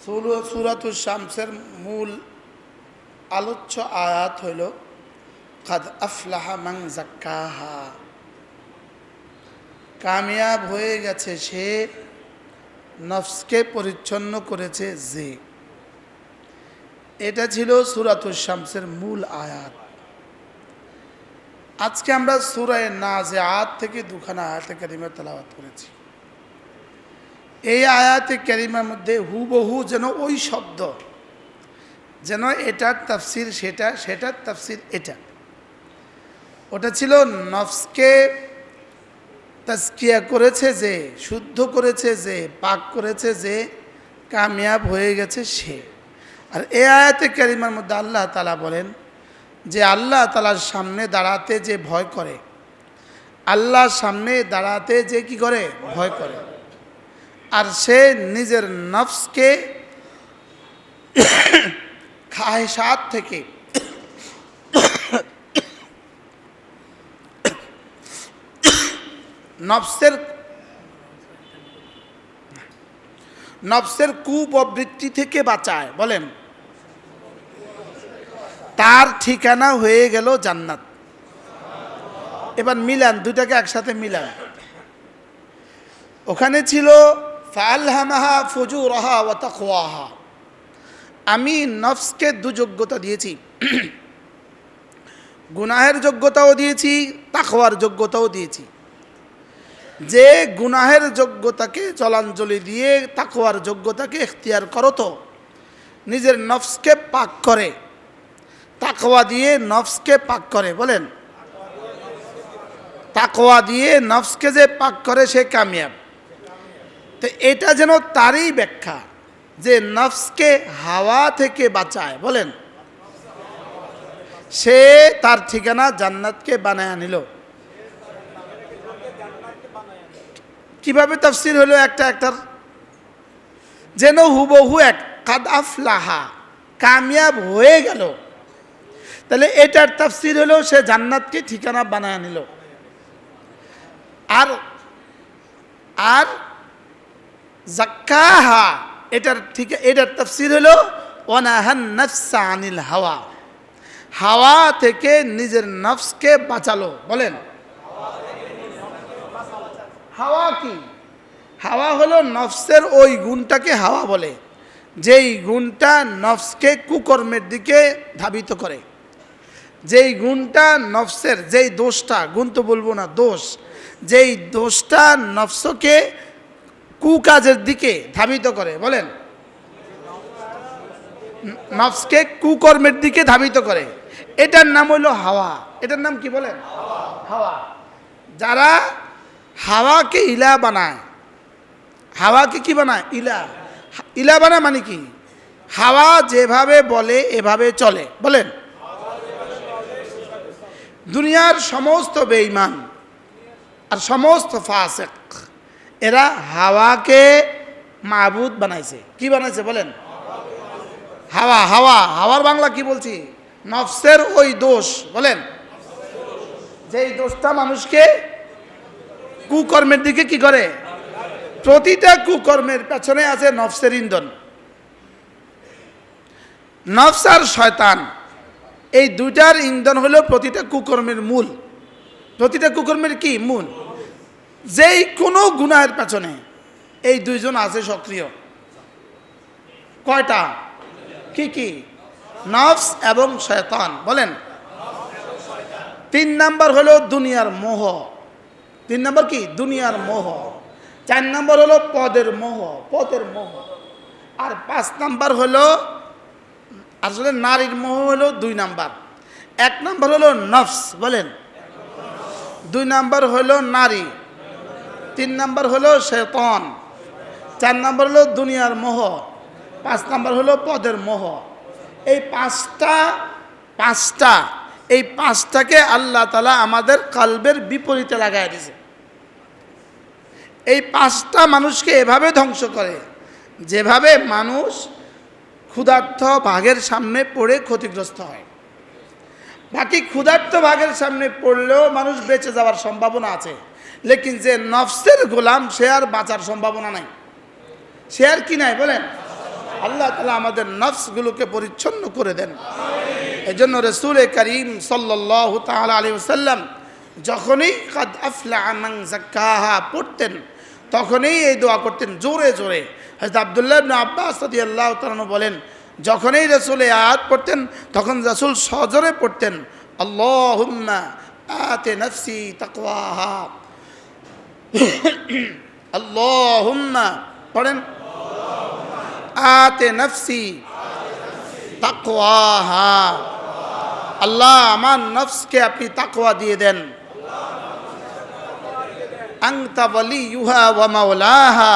সূরাতুশ শামসের মূল আলোচ্য আয়াত হইল কাদ আফলাহা মান যাক্কাহা, কামিয়াব হয়ে গেছে সে নফসকে পরিচ্ছন্ন করেছে যে। এটা ছিল সূরাতুশ শামসের মূল আয়াত। আজকে আমরা সূরা নাজিআত থেকে দুখানা আয়াতে কারিমা তেলাওয়াত করেছি। এই আয়াতে কারিমার মধ্যে হুবহু যেন ওই শব্দ, যেন এটার তাফসির সেটা, সেটার তাফসির এটা। ওটা ছিল নফসকে তাজকিয়া করেছে যে, শুদ্ধ করেছে যে, পাক করেছে যে, কামিয়াব হয়ে গেছে সে। আর এই আয়াতে কারিমার মধ্যে আল্লাহ তাআলা বলেন যে আল্লাহ তাআলার সামনে দাঁড়াতে যে ভয় করে, আল্লাহর সামনে দাঁড়াতে যে কি করে, ভয় করে, আর সে নিজের নফসকে খাহেসাত থেকে নফসের কুপ্রবৃত্তি থেকে বাঁচায়, বলেন তার ঠিকানা হয়ে গেল জান্নাত। এবার মিলান, দুইটাকে একসাথে মিলান। ওখানে ছিল ফাআলহামাহা ফুজুরাহা ওয়া তাকওয়াহা, আমি নফসকে দু যোগ্যতা দিয়েছি, গুনাহের যোগ্যতাও দিয়েছি, তাকওয়ার যোগ্যতাও দিয়েছি। যে গুনাহের যোগ্যতাকে জলাঞ্জলি দিয়ে তাকওয়ার যোগ্যতাকে ইখতিয়ার করো, তো নিজের নফসকে পাক করে, তাকওয়া দিয়ে নফসকে পাক করে, বলেন তাকওয়া দিয়ে নফসকে যে পাক করে সে কামিয়াব। তো এটা যেন তারই ব্যাখ্যা যে নফসকে হাওয়া থেকে বাঁচায়, বলেন সে তার ঠিকানা জান্নাতকে বানায় নিল। কিভাবে তাফসীর হলো একটা একটার, যেন হুবহু এক, কাদ আফলাহা কামিয়াব হয়ে গেল। তাহলে এটার তাফসীর হলো সে জান্নাতকে ঠিকানা বানায় নিল। আর আর যাক্কাহা এটার তাফসীর হলো ওয়ানাহান নাফসা আনিল হাওয়া, হাওয়া থেকে নিজের নফসকে বাঁচালো, বলেন হাওয়া কি? হাওয়া হলো নফসের ওই গুণটাকে হাওয়া বলে, যেই গুণটা নফসকে কুকর্মের দিকে ধাবিত করে, যেই গুণটা নফসের, যেই দোষটা, গুণ তো বলবো না, দোষ, যেই দোষটা নফসকে কুকাজের দিকে ধাবিত করে, বলেন নফসকে কুকর্মের দিকে ধাবিত করে, এটার নাম হলো হাওয়া। এটার নাম কি বলেন? হাওয়া। যারা হাওয়াকে ইলা বানায়, হাওয়াকে কি বানায়? ইলা। ইলা বানায় মানে কি? হাওয়া যেভাবে বলে এভাবে চলে, বলেন দুনিয়ার সমস্ত বেঈমান আর সমস্ত ফাসিক এরা হাওয়াকে মাবুদ বানাইছে। কি বানাইছে বলেন? হাওয়া। হাওয়া, হাওয়ার বাংলা কি বলছি? নফসের ওই দোষ, বলেন যেই দোষটা মানুষকে কুকর্মের দিকে কি করে। প্রতিটা কুকর্মের পেছনে আছে নফসের ইন্ধন। নফস আর শয়তান এই দুইটার ইন্ধন হলো প্রতিটা কুকর্মের মূল। প্রতিটা কুকর্মের কি মূল? যেই কোনো গুনাহের পেছনে এই দুইজন আছে সক্রিয়। কয়টা? কি কি? নফস এবং শয়তান, বলেন 3 নাম্বার হলো দুনিয়ার মোহ। 3 নাম্বার কি? দুনিয়ার মোহ। 4 নাম্বার হলো পদের মোহ, পদের মোহ। আর 5 নাম্বার হলো আসলে নারীর মোহ হলো 2 নাম্বার। 1 নাম্বার হলো নফস, বলেন 2 নাম্বার হলো নারী, 3 নাম্বার হলো শয়তান, 4 নাম্বার হলো দুনিয়ার মোহ, 5 নাম্বার হলো পদের মোহ। এই পাঁচটাকে আল্লাহ তাআলা আমাদের কলবের বিপরীতে লাগায় দিয়েছে। এই 5টা মানুষকে এভাবে ধ্বংস করে যেভাবে মানুষ ক্ষুধার্ত বাঘের সামনে পড়ে ক্ষতিগ্রস্ত হয়। বাকি ক্ষুধার্ত বাঘের সামনে পড়লেও মানুষ বেঁচে যাওয়ার সম্ভাবনা আছে, লেকিন যে নফসের গোলাম সে আর বাঁচার সম্ভাবনা নাই। সে আর কি নাই বলেন? আল্লাহ তাআলা আমাদের নফসগুলোকে পরিচ্ছন্ন করে দেন। এজন্য রাসূল করিম সাল্লাল্লাহু তাআলা আলাইহি ওয়াসাল্লাম যখনই কাদ আফলাহা মান যাক্কাহা পড়তেন তখনই এই দোয়া করতেন জোরে জোরে। হযরত আব্দুল্লাহ ইবনে আব্বাস রাদিয়াল্লাহু তাআলা বলেন, যখনই রাসূল এই আয়াত পড়তেন তখন রাসূল সজোরে পড়তেন, আল্লাহুম্মা আতি নাফসি তাকওয়াহা, আল্লাহুম্মা পড়েন আতি নাফসি তাকওয়াহা, আল্লাহ আমার নফসকে আপনি তাকওয়া দিয়ে দেন। আনতা ওয়ালিয়ুহা ওয়া মাওলাহা,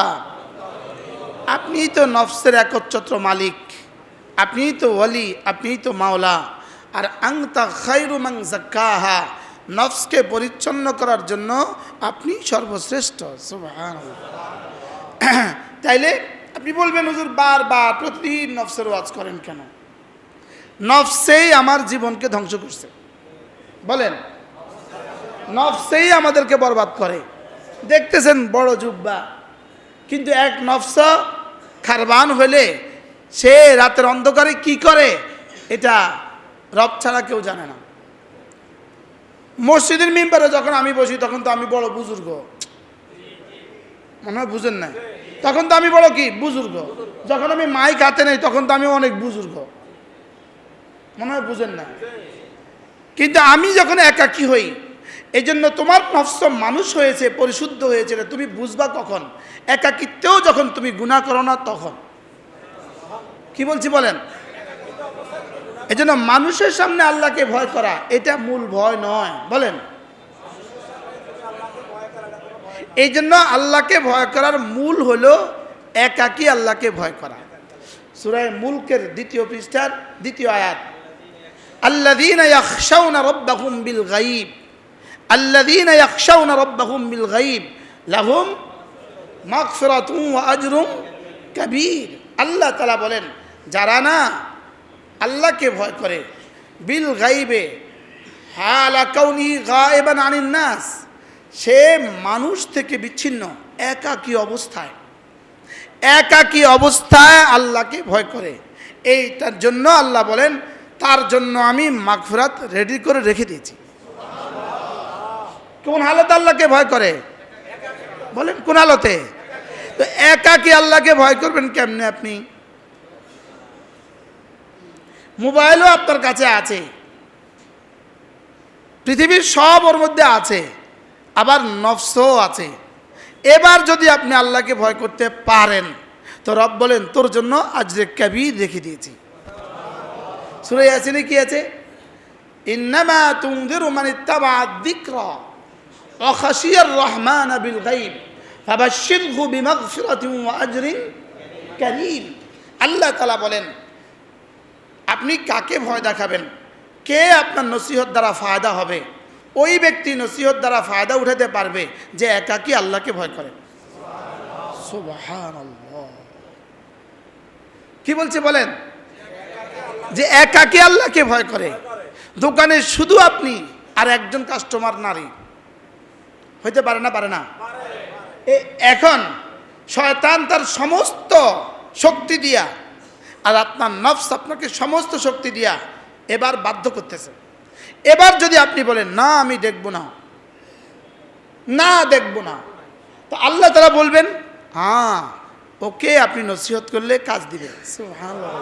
আপনি তো নফসের একচ্ছত্র মালিক, আপনিই তো ওয়ালি, আপনিই তো মাওলা। আর আনতা খায়রু মান যাক্কাহা, নফসকে পরিচ্ছন্ন করার জন্য আপনি সর্বশ্রেষ্ঠ। সুবহানাল্লাহ। তাইলে আপনি বলবেন হুজুর বারবার প্রতিদিন নফসের ওয়াজ করেন কেন? নফসেই আমার জীবনকে ধ্বংস করছে। বলেন, নফসেই আমাদেরকে বরবাদ করে। দেখতেছেন বড় জুব্বা, কিন্তু এক নফস খারবান হইলে সে রাতের অন্ধকারে কি করে এটা রব ছাড়া কেউ জানে না। মসজিদের মিম্বারে যখন আমি বসি তখন তো আমি বড় বুজুর্গ, মনে হয় বুঝেন না, তখন তো আমি বড় কি বুজুর্গ। যখন আমি মাইক হাতে নেই তখন তো আমি অনেক বুজুর্গ, মনে হয় বুঝেন না। কিন্তু আমি যখন একাকী হই, এই জন্য তোমার নফস মানুষ হয়েছে, পরিশুদ্ধ হয়েছে, তুমি বুঝবা কখন? একাকিত্বেও যখন তুমি গুনাহ করো না তখন। কি বলছি বলেন? এই জন্য মানুষের সামনে আল্লাহকে ভয় করা এটা মূল ভয় নয়। বলেন, এই জন্য আল্লাহকে ভয় করার মূল হলো একাকী আল্লাহকে ভয় করা। সূরা মুলকের 2 পৃষ্ঠার 2 আয়াত, আল্লাযীনা ইয়াখশাউনা রাব্বাহুম বিল গায়ব, আল্লাযীনা ইয়াখশাউনা রাব্বাহুম বিল গায়ব লাহুম মাগফিরাতুন ওয়া আজরুন কাবীর। আল্লাহ তাআলা বলেন, যারা না আল্লাহকে ভয় করে বিল গায়বে হালা কাউনি গায়বান আনিন নাস, সে মানুষ থেকে বিচ্ছিন্ন একাকী অবস্থায়, একাকী অবস্থায় আল্লাহকে ভয় করে, এইটার জন্য আল্লাহ বলেন তার জন্য আমি মাগফিরাত রেডি করে রেখে দিয়েছি। কোন হালতে আল্লাহকে ভয় করে? বলেন কোন হালতে? তো একাকী আল্লাহকে ভয় করবেন কেমনে? আপনি মোবাইলও আপনার কাছে আছে, পৃথিবীর সব ওর মধ্যে আছে, আবার নফসও আছে। এবার যদি আপনি আল্লাহকে ভয় করতে পারেন তো রব বলেন তোর জন্য আজরে কাবীর রেখে দিয়েছি। সূরা ইয়াসিনে কি আছে? ইন্নামা তুনযিরু মান ইত্তাবা যিকরা ওয়া খাশিয়ার রহমান বিল গায়ব ফাবাশশিরহু বিমাগফিরাতিন ওয়া আজরিন কারীম। আল্লাহ তাআলা বলেন আপনি কাকে ভয় দেখাবেন? কে আপনার নসিহত দ্বারা ফায়দা হবে? ওই ব্যক্তি নসিহত দ্বারা ফায়দা উঠাতে পারবে যে একাকী আল্লাহকে ভয় করে। সুবহানাল্লাহ। কি বলছে বলেন? যে একাকী আল্লাহকে ভয় করে। দোকানে শুধু আপনি আর একজন কাস্টমার নারী, হইতে পারে না? পারে না? এখন শয়তান তার সমস্ত শক্তি দিয়া আর আপনার নফস আপনাকে সমস্ত শক্তি দিয়া এবার বাধ্য করতেছে। এবার যদি আপনি বলেন না আমি দেখব না, না দেখব না, তো আল্লাহ তাআলা বলবেন হ্যাঁ ওকে আপনি নসিহত করলে কাজ দিবে। সুবহানাল্লাহ।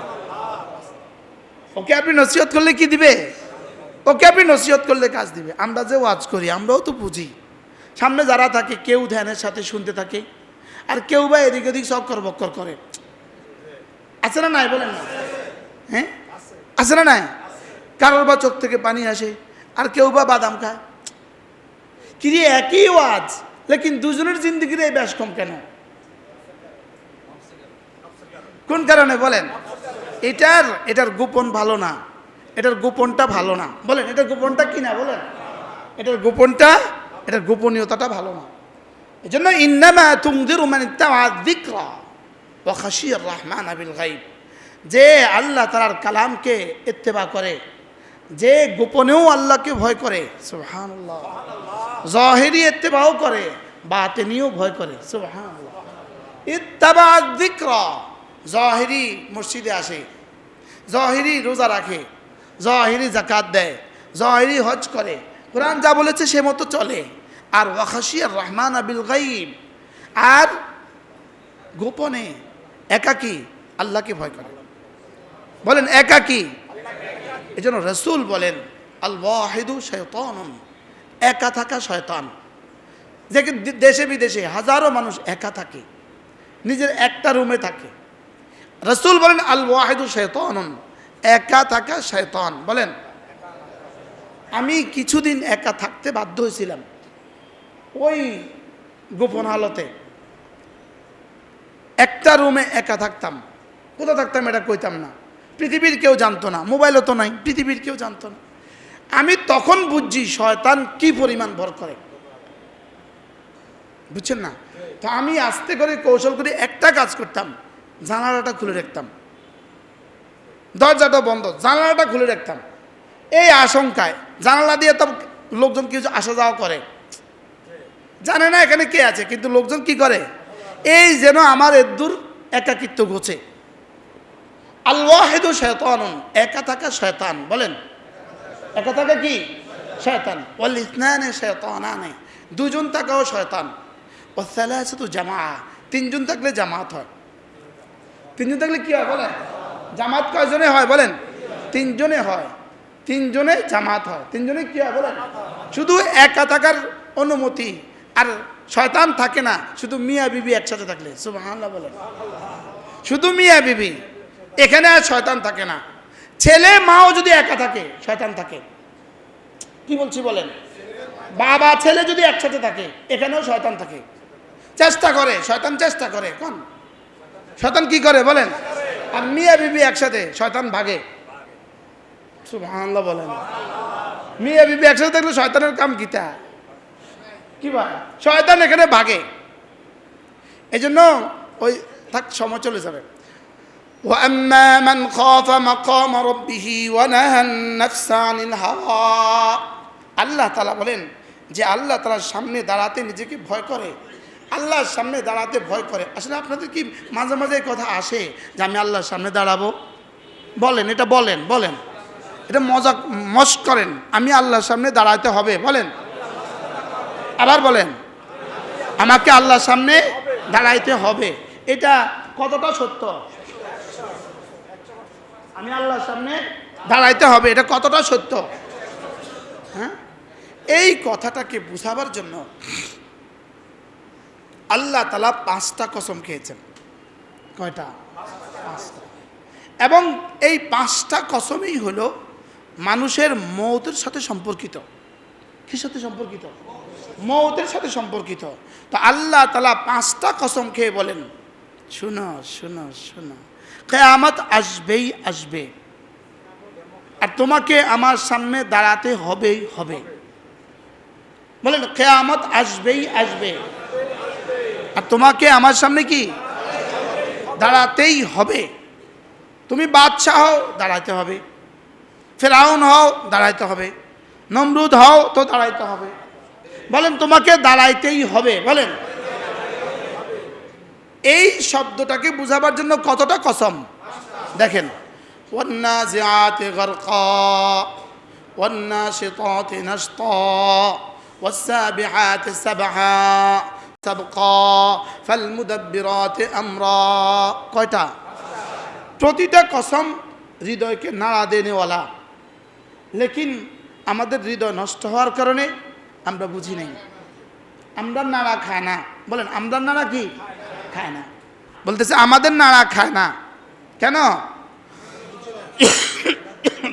ওকে আপনি নসিহত করলে কি দিবে? ওকে আপনি নসিহত করলে কাজ দিবে। আমরা যে ওয়াজ করি আমরাও তো বুঝি, সামনে যারা থাকে কেউ ধ্যানের সাথে শুনতে থাকে আর কেউ বা এদিক ওদিক চক্কর বক্কর করে। আছে না নাই? বলেন না। হ্যাঁ আছে না নাই? কারোর বা চোখ থেকে পানি আসে আর কেউ বা বাদাম খায়। কিরে একই ওয়াজ, লেকিন দুজনের জিন্দিগির এই ব্যাস কম কেন? কোন কারণে বলেন? এটার গোপন ভালো না, এটার গোপনটা ভালো না। বলেন এটার গোপনটা কি না? বলেন এটার গোপনটা, এটার গোপনীয়তাটা ভালো না। এই জন্য ইন্নামা তুনযিরু মান ইত্তাবা যিকরা ওয়া খাশিয়ার রহমান বিল গায়ব, যে আল্লাহ তাআলার কালামকে ইত্তেবা করে, যে গোপনেও আল্লাহকে ভয় করে, সুবহানাল্লাহ, জাহিরি ইত্তেবাও করে, বাতিনিও ভয় করে, সুবহানাল্লাহ। ইত্তাবা যিকরা জহিরি মসজিদে আসে, জহিরি রোজা রাখে, জহিরি জাকাত দেয়, জহিরি হজ করে, কোরআন যা বলেছে সে মতো চলে। আর ওয়াখাশিয়ার রহমান বিল গাইব, আর গোপনে একাকী আল্লাহকে ভয় করে। বলেন একাকী। এই জন্য রসুল বলেন আল ওয়াহিদু শাইতানুন, একা থাকা শয়তান। যে দেশে বিদেশে হাজারো মানুষ একা থাকে, নিজের একটা রুমে থাকে। রসুল বলেন আল ওয়াহিদু শাইতানুন, একা থাকা শয়তান। বলেন আমি কিছুদিন একা থাকতে বাধ্য হয়েছিলাম, ওই গোপন হালতে একটা রুমে একা থাকতাম। কোথাও থাকতাম এটা কইতাম না, পৃথিবীর কেউ জানতো না, মোবাইলও তো নাই, পৃথিবীর কেউ জানতো না। আমি তখন বুঝছি শয়তান কি পরিমাণ ভর করে, বুঝছেন না? তো আমি আস্তে করে কৌশল করে একটা কাজ করতাম, জানালাটা খুলে রাখতাম, দরজাটা বন্ধ, জানালাটা খুলে রাখতাম। এই আশঙ্কায় জানালা দিয়ে তো লোকজন কিছু আসা যাওয়া করে, জানে না এখানে কে আছে, কিন্তু লোকজন কি করে, এই যেন আমার এদ্দুর একাকিত্ব ঘোচে। আল ওয়াহিদু শাইতানুন, একা থাকা শয়তান। বলেন একা থাকা কি শয়তান। ওয়াল ইসনানে শাইতানানে, দুজন থাকাও শয়তান। ওয়াস সালাসাতু জামাআ, তিনজন থাকলে জামাত হয়। তিনজন থাকলে কি হয় বলেন? জামাত কয়জনে হয় বলেন? তিনজনে হয়, তিনজনে জামাত হয়। তিনজনে কি হয় বলেন? শুধু একা থাকার অনুমতি, আর শয়তান থাকে না শুধু মিয়া বিবি একসাথে থাকলে। সুবহানাল্লাহ বলেন। শুধু মিয়া বিবি, এখানে আর শয়তান থাকে না। ছেলে মাও যদি একা থাকে শয়তান থাকে। কি বলছি বলেন? বাবা ছেলে যদি একসাথে থাকে এখানেও শয়তান থাকে। চেষ্টা করে শয়তান, চেষ্টা করে। কোন শয়তান কি করে বলেন? আর মিয়া বিবি একসাথে শয়তান ভাগে। সুবহানাল্লাহ বলেন। মিয়া বিবি একসাথে থাকলে শয়তানের কাম কিতা কি ভাই? শয়তান এখানে ভাগে। এই জন্য ওই থাক, সময় চলে যাবে। وَأَمَّا مَنْ خَافَ مَقَامَ رَبِّهِ وَنَهَى النَّفْسَ عَنِ الْهَوَىٰ, আল্লাহ তাআলা বলেন যে আল্লাহ তাআলার সামনে দাঁড়াতে নিজেকে ভয় করে, আল্লাহর সামনে দাঁড়াতে ভয় করে। আসলে আপনাদের কি মাঝে মাঝে কথা আসে যে আমি আল্লাহর সামনে দাঁড়াবো? বলেন এটা, বলেন বলেন, এটা মস্ক করেন, আমি আল্লাহর সামনে দাঁড়াতে হবে। বলেন আবার বলেন, আমাকে আল্লাহর সামনে দাঁড়াইতে হবে। এটা কতটা সত্য? আমি আল্লাহর সামনে দাঁড়াইতে হবে, এটা কতটা সত্য? হ্যাঁ, এই কথাটাকে বুঝাবার জন্য আল্লাহ তাআলা 5টা কসম খেয়েছেন। কয়টা? 5টা। এবং এই 5টা কসমই হলো মানুষের মওতের সাথে সম্পর্কিত। কি সাথে সম্পর্কিত? মওতের সাথে সম্পর্কিত। তো আল্লাহ তাআলা 5টা কসম খেয়ে বলেন, শুনো শুনো শুনো, কিয়ামত আসবেই আসবে, আর তোমাকে আমার সামনে দাঁড়াতে হবেই হবে। বলেন কিয়ামত আসবেই আসবে, আর তোমাকে আমার সামনে কি দাঁড়াতেই হবে। তুমি বাদশাহ হও, দাঁড়াতে হবে। ফেরাউন হও, দাঁড়াইতে হবে। নমরুদ হও তো দাঁড়াইতে হবে। বলেন তোমাকে দাঁড়াইতেই হবে। বলেন এই শব্দটাকে বুঝাবার জন্য কতটা কসম দেখেন। ওয়ান্নাজিআতি গারকা, ওয়ান্নাশিতাতি নাশতা, ওয়াসসাবিহাতি সাবহা সাবকা, ফালমুদাব্বিরাতি আমরা। কয়টা? প্রতিটা কসম হৃদয়কে নাড়া দেনেওয়ালা। লেকিন আমাদের হৃদয় নষ্ট হওয়ার কারণে আমরা বুঝি নাই। আমরা নাড়া খায় না। বলেন আমরা নাড়া কি খায় না? বলতেছে আমাদের নাড়া খায় না। কেন?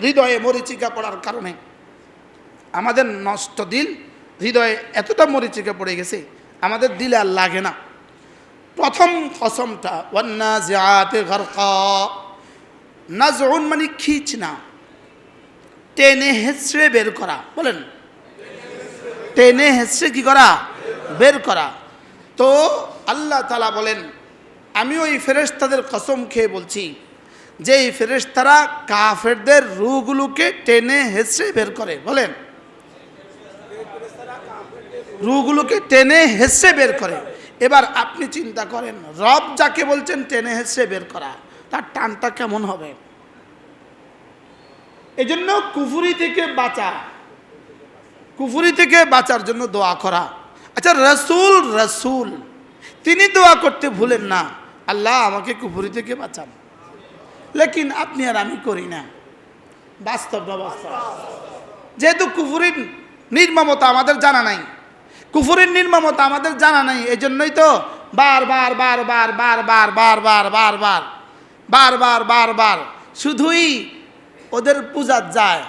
হৃদয়ে মরিচিকা পড়ার কারণে আমাদের নষ্ট দিল, হৃদয়ে এতটা মরিচিকা পড়ে গেছে আমাদের দিলে আর লাগে না। প্রথম কসমটা ওয়ান্নাজিআতি গারকা। নাজউন মানে খিচ না, টেনে হেঁচড়ে বের করা। বলেন টেনে হেঁচড়ে কি করা? বের করা। তো আল্লাহ তাআলা বলেন আমি ওই ফেরেশতাদের কসম খেয়ে বলছি যে এই ফেরেশতারা কাফেরদের রূহগুলোকে টেনে হেঁচড়ে বের করে। বলেন রূহগুলোকে টেনে হেঁচড়ে বের করে। এবার আপনি চিন্তা করেন, রব যাকে বলছেন টেনে হেসে বের করা, তার টানটা কেমন হবে? এজন্য কুফরি থেকে বাঁচার জন্য দোয়া করা। আচ্ছা, রসুল তিনি দোয়া করতে ভুলেন না, আল্লাহ আমাকে কুফরি থেকে বাঁচান। লেকিন আপনি আর আমি করি না। বাস্তব। যেহেতু কুফরির নির্মমতা আমাদের জানা নাই, এই জন্যই তো বারবার শুধুই ওদের পূজার যায়,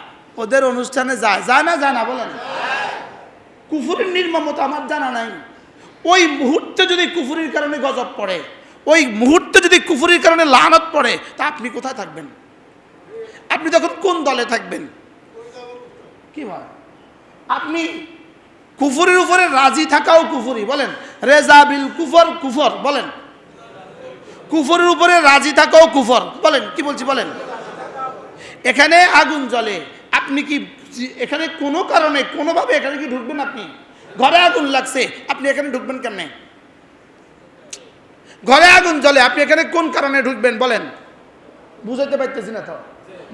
ওদের অনুষ্ঠানে যায় না বলেন? কুফরির নির্মমতা আমার জানা নাই। ওই মুহূর্তে যদি কুফরির কারণে গজব পড়ে, ওই মুহূর্তে যদি কুফরির কারণে লানত পড়ে, তা আপনি কোথায় থাকবেন? আপনি তখন কোন দলে থাকবেন? কি ভাই, আপনি কুফরের উপরে রাজি থাকাও কুফরি বলেন, রেজা বিল কুফর বলেন, কুফরের উপরে রাজি থাকাও কুফর বলেন। কি বলছি বলেন? এখানে আগুন জ্বলে, আপনি কি এখানে কোনো কারণে কোনোভাবে এখানে কি ঢুকবেন? আপনি ঘরে আগুন লাগছে, আপনি এখানে ঢুকবেন কেমনে? ঘরে আগুন জ্বলে, আপনি এখানে কোন কারণে ঢুকবেন বলেন? বুঝাতে পারতেছি না তো,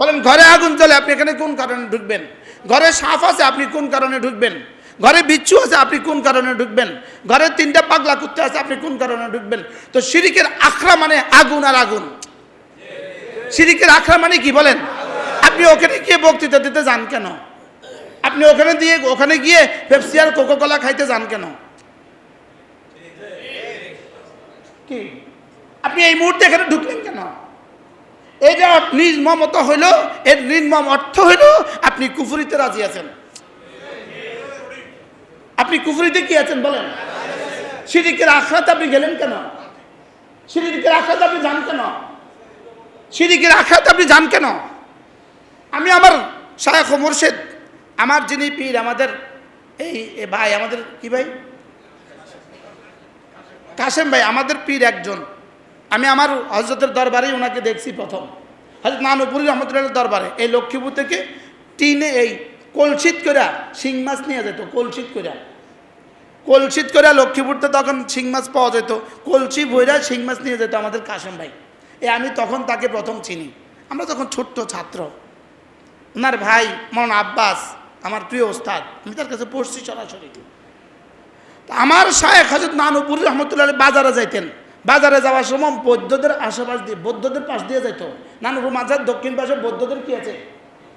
বলেন। ঘরে আগুন জ্বলে, আপনি এখানে কোন কারণে ঢুকবেন? ঘরে সাপ আছে, আপনি কোন কারণে ঢুকবেন? ঘরে বিচ্ছু আছে, আপনি কোন কারণে ঢুকবেন? ঘরে 3টা পাগলা কুত্তা আছে, আপনি কোন কারণে ঢুকবেন? তো শিরিকের আখড়া মানে আগুন আর আগুন। শিরিকের আখড়া মানে কি বলেন? আপনি ওখানে গিয়ে বক্তৃতা দিতে যান কেন? আপনি ওখানে গিয়ে পেপসি আর কোকাকোলা খাইতে যান কেন? কি আপনি এই মুহূর্তে এখানে ঢুকলেন কেন? এই যে নির্মমতা হইল, এর নির্মম অর্থ হইল আপনি কুফরিতে রাজি আছেন। আপনি কুফরিতে কি আছেন বলেন? শিরিকের আখড়াতে আপনি গেলেন কেন? শিরিকের আখড়াতে আপনি যান কেন? শিরিকের আখড়াতে আপনি যান কেন? আমি আমার শায়খ মুর্শিদ, আমার যিনি পীর, আমাদের এই ভাই, আমাদের কি ভাই, কাশেম ভাই, আমাদের পীর একজন। আমি আমার হযরতের দরবারেই ওনাকে দেখছি প্রথম, হযরত নানুপুরি রহমতুল্লাহ দরবারে। এই লক্ষ্মীপুর থেকে টিনে এই কলসিত করে শিং মাছ নিয়ে যেত, কলসিত করে লক্ষ্মীপুরতে তখন শিং মাছ পাওয়া যেত, কলসি ভৈরা শিং মাছ নিয়ে যেত আমাদের কাশেম ভাই। আমি তখন তাকে প্রথম চিনি। আমরা তখন ছোট্ট ছাত্র। ওনার ভাই মৌলানা আব্বাস, আমার প্রিয় ওস্তাদ, আমি তার কাছে পড়ছি সরাসরি। আমার শায়েখ হযরত নানুপুরি রহমতুল্লাহ বাজারে যাইতেন। বাজারে যাওয়ার সময় বৌদ্ধদের আশেপাশ দিয়ে, বৌদ্ধদের পাশ দিয়ে যাইত। নানুপুর মাজার দক্ষিণ পাশে বৌদ্ধদের কি আছে?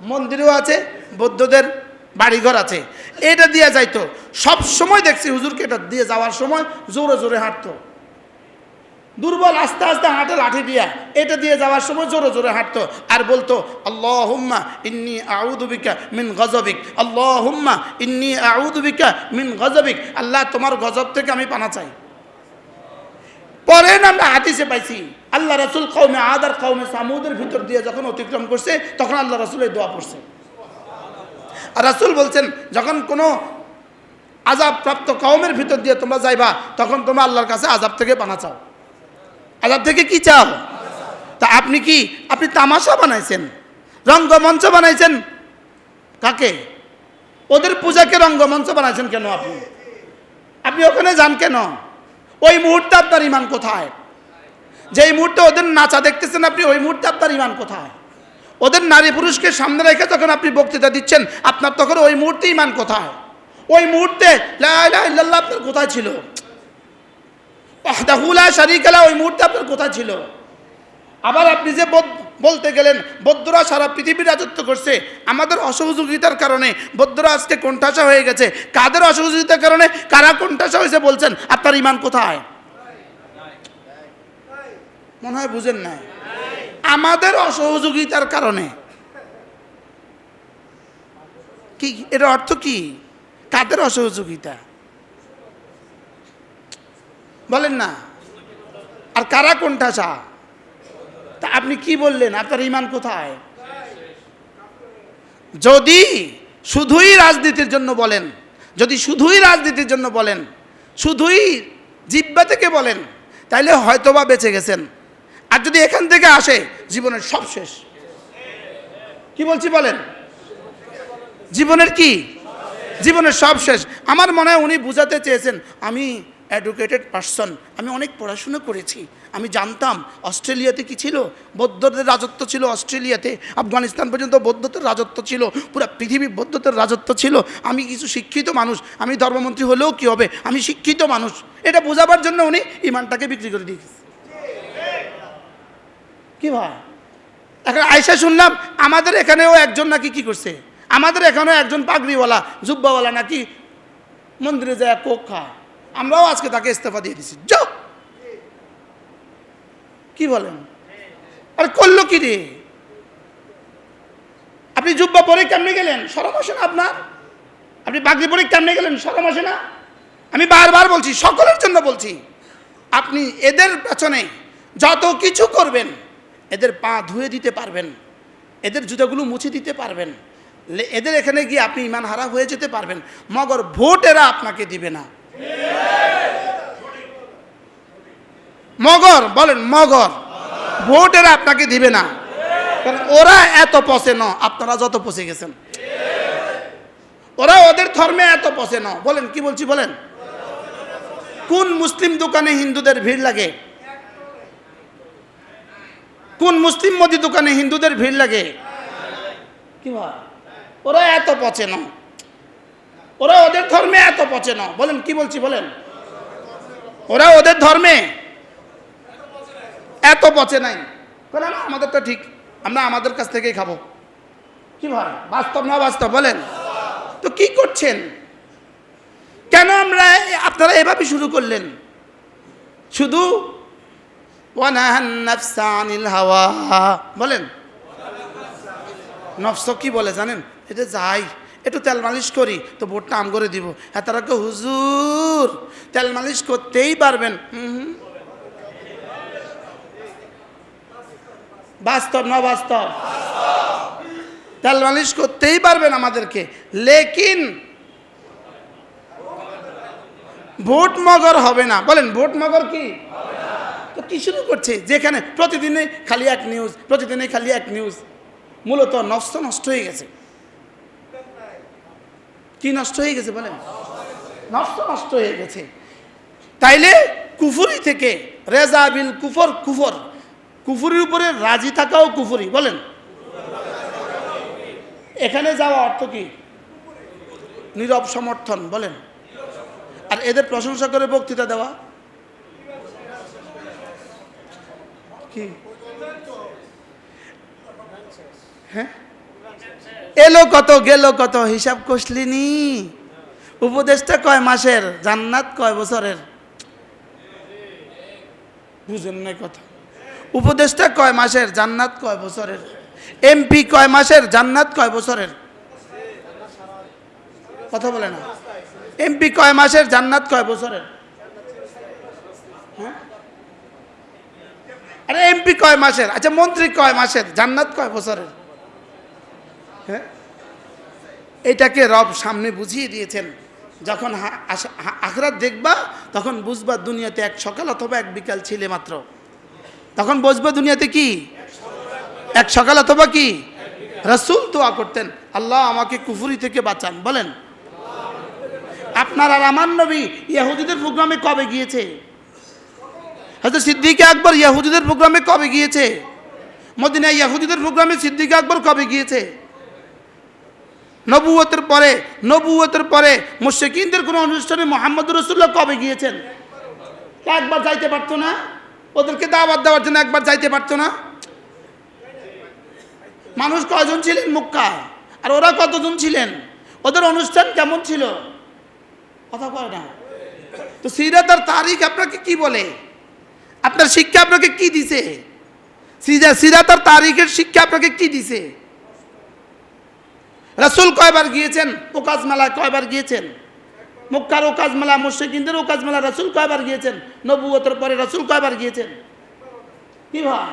মন্দিরও আছে, বৌদ্ধদের বাড়িঘর আছে, এটা দিয়ে যাইতো। সব সময় দেখছি হুজুরকে এটা দিয়ে যাওয়ার সময় জোরে জোরে হাঁটতো। দুর্বল আস্তে আস্তে হাঁটে লাঠি দিয়া, এটা দিয়ে যাওয়ার সময় জোরে জোরে হাঁটতো আর বলতো, আল্লাহুম্মা ইন্নী আউযু বিকা মিন গযবিক, আল্লাহুম্মা ইন্নী আউযু বিকা মিন গযবিক। আল্লাহ, তোমার গজব থেকে আমি পানা চাই। পরে আমরা হাদিসে পাইছি, আল্লাহ রাসূল কওমে আদ আর কওমে সামুদের ভিতর দিয়ে যখন অতিক্রম করছে, তখন আল্লাহ রাসূল এই দোয়া পড়ছে। আর রাসূল বলছেন, যখন কোনো আযাব প্রাপ্ত কওমের ভিতর দিয়ে তোমরা যাইবা, তখন তোমরা আল্লাহর কাছে আযাব থেকে পানা চাও। আযাব থেকে কি চাও? তা আপনি তামাশা বানাইছেন, রঙ্গমঞ্চ বানাইছেন। কাকে? ওদের পূজাকে রঙ্গমঞ্চ বানাইছেন কেন? আপনি ওখানে যান কেন? ওই মুহূর্তে আপনার ঈমান কোথায়? যেই মুহূর্তে ওদের নাচা দেখতেছেন আপনি, ওই মুহূর্তে আপনার ঈমান কোথায়? ওদের নারী পুরুষকে সামনে রেখে যখন আপনি বক্তৃতা দিচ্ছেন, আপনার তখন ওই মুহূর্তে ঈমান কোথায়? ওই মুহূর্তে লা ইলাহা ইল্লাল্লাহ আপনার কোথায় ছিল? ওয়াহদাহু লা শারীকা লাহু, ওই মুহূর্তে আপনার কোথায় ছিল? আবার আপনি যে বলতে গেলেন বৌদ্ধরা সারা পৃথিবী রাজত্ব করছে, আমাদের অসহযোগিতার কারণে বৌদ্ধরা আজকে কোণঠাসা হয়ে গেছে। কাদের অসহযোগিতার কারণে কারা কোণঠাসা হয়েছে বলছেন? আপনার ঈমান কোথায়? মনে হয় বুঝেন না। আমাদের অসহযোগিতার কারণে। কি এর অর্থ কি? কাদের অসহযোগিতা বলেন না? আর কারা কোণঠাসা? তা আপনি কি বললেন? আপনার ঈমান কোথায়? যদি শুধুই রাজনীতির জন্য বলেন, শুধুই জিহ্বা থেকে বলেন, তাইলে হয়তোবা বেঁচে গেছেন। আর যদি এখান থেকে আসে, জীবনের সব শেষ। কি বলছি বলেন? জীবনের কি? জীবনের সব শেষ। আমার মনে হয় উনি বুঝাতে চেয়েছেন, আমি এডুকেটেড পারসন, আমি অনেক পড়াশুনো করেছি, আমি জানতাম অস্ট্রেলিয়াতে কি ছিল, বৌদ্ধদের রাজত্ব ছিল অস্ট্রেলিয়াতে, আফগানিস্তান পর্যন্ত বৌদ্ধদের রাজত্ব ছিল, পুরো পৃথিবী বৌদ্ধদের রাজত্ব ছিল, আমি কিছু শিক্ষিত মানুষ, আমি ধর্মমন্ত্রী হলেও কি হবে, আমি শিক্ষিত মানুষ, এটা বোঝাবার জন্য উনি ইমানটাকে বিক্রি করে দিয়েছে। কি ভাই, এখন আয়সা শুনলাম আমাদের এখানেও একজন নাকি কি করছে, আমাদের এখানেও একজন পাগড়িওয়ালা জুব্বাওয়ালা নাকি মন্দিরে যায় কোক খায়, আমরাও আজকে তাকে ইস্তফা দিয়ে দিছি। যাও, কি বলেন, আরে করলো কি রে, আপনি জুব্বা পরে কেমনে গেলেন, শরম আসে না আপনার, আপনি পাগড়ি পরে কেমনে গেলেন, শরম আসে না? আমি বারবার বলছি, সকলের জন্য বলছি, আপনি এদের পেছনে যত কিছু করবেন, এদের পা ধুয়ে দিতে পারবেন, এদের জুতাগুলো মুছে দিতে পারবেন, এদের এখানে গিয়ে আপনি ইমান হারা হয়ে যেতে পারবেন, মগর ভোট এরা আপনাকে দিবে না। মগর বলেন, মগর ভোট এরা আপনাকে দিবে না, কারণ ওরা এত পচে ন আপনারা যত পচে গেছেন, ওরা ওদের ধর্মে এত পচে ন। বলেন কি বলছি বলেন, কোন মুসলিম দোকানে হিন্দুদের ভিড় লাগে, কোন মুসলিম মুদি দোকানে হিন্দুদের ভিড় লাগে, কি ভাই, ওরা এত পচে না, ওরা ওদের ধর্মে এত পচে না। বলেন কি বলছি বলেন, ওরা ওদের ধর্মে এত পচে নাই, কারণ আমাদেরটা ঠিক, আমরা আমাদের কাছ থেকেই খাবো। কি ভাই, বাস্তব না বাস্তব বলেন, তো কি করছেন, কেন আমরা আপনারা এভাবে শুরু করলেন, শুধু ওয়ানাহান নাফসা আনিল হাওয়া, বলেন নফস কি বলে জানেন, এটা যাই একটু তেল মালিশ করি তো ভোটটা আম করে দিব, হ্যাঁ তারা কে হুজুর তেল মালিশ করতেই পারবেন, বাস্তব না বাস্তব, তেল মালিশ করতেই পারবেন আমাদেরকে, লেকিন ভোট মগর হবে না। বলেন ভোট মগর কি, তো কি শুরু করছে, যেখানে প্রতিদিনই খালি এক নিউজ, প্রতিদিনই খালি এক নিউজ, মূলত নষ্ট নষ্ট হয়ে গেছে। কি নষ্ট হয়ে গেছে বলেন, নষ্ট নষ্ট হয়ে গেছে। তাইলে কুফুরি থেকে রেজা বিল কুফর, কুফর কুফুরির উপরে রাজি থাকাও কুফুরি। বলেন এখানে যাওয়া অর্থ কি, নীরব সমর্থন। বলেন, আর এদের প্রশংসা করে বক্তৃতা দেওয়া কি, হ্যাঁ এলো কত গেল কত হিসাব কষলিনি, উপদেশটা কয় মাসের, জান্নাত কয় বছরের, বুঝেন না কথা, উপদেশটা কয় মাসের, জান্নাত কয় বছরের, এমপি কয় মাসের, জান্নাত কয় বছরের, কথা বলে না, এমপি কয় মাসের, জান্নাত কয় বছরের, হ্যাঁ আরে এমপি কয় মাসের, আচ্ছা মন্ত্রী কয় মাসের, জান্নাত কয় বছরের, হ্যাঁ এটাকে রব সামনে বুঝিয়ে দিয়েছেন। যখন আখিরাত দেখবা তখন বুঝবা দুনিয়াতে এক সকাল অথবা এক বিকাল ছিলে মাত্র, তখন বুঝবা দুনিয়াতে কি এক সকাল অথবা কি। রাসূল দোয়া করতেন, আল্লাহ আমাকে কুফরি থেকে বাঁচান। বলেন আপনার আর আমার নবী ইহুদিদের প্রোগ্রামে কবে গিয়েছে, হযরত সিদ্দিক আকবর ইহুদিদের প্রোগ্রামে কবে গিয়েছে, মদিনায় ইহুদিদের প্রোগ্রামে সিদ্দিক আকবর কবে গিয়েছে, নবুয়তের পরে মুশরিকিনদের কোন অনুষ্ঠানে মুহাম্মদুর রাসূলুল্লাহ কবে গিয়েছেন, একবার যাইতে পারতো না, ওদেরকে দাওয়াত দেওয়ার জন্য একবার যাইতে পারতো না। মানুষ কয়জন ছিলেন মক্কায়, আর ওরা কতজন ছিলেন, ওদের অনুষ্ঠান কেমন ছিল, কথা কয় না। তো সিরাত আর তারিখ আপনাকে কি বলে, আপনার শিক্ষা আপনাকে কি দিছে, সিরাত আর তারিখের শিক্ষা আপনাকে কি দিছে। রাসূল কয়বার গিয়েছেন ওকাজ মেলায়, কয়বার গিয়েছেন, মক্কার ওকাজ মেলা, মুশরিকিনদের ওকাজ মেলা রাসূল কয়বার গিয়েছেন, নবুয়তের পরে রাসূল কয়বার গিয়েছেন। কি ভাই,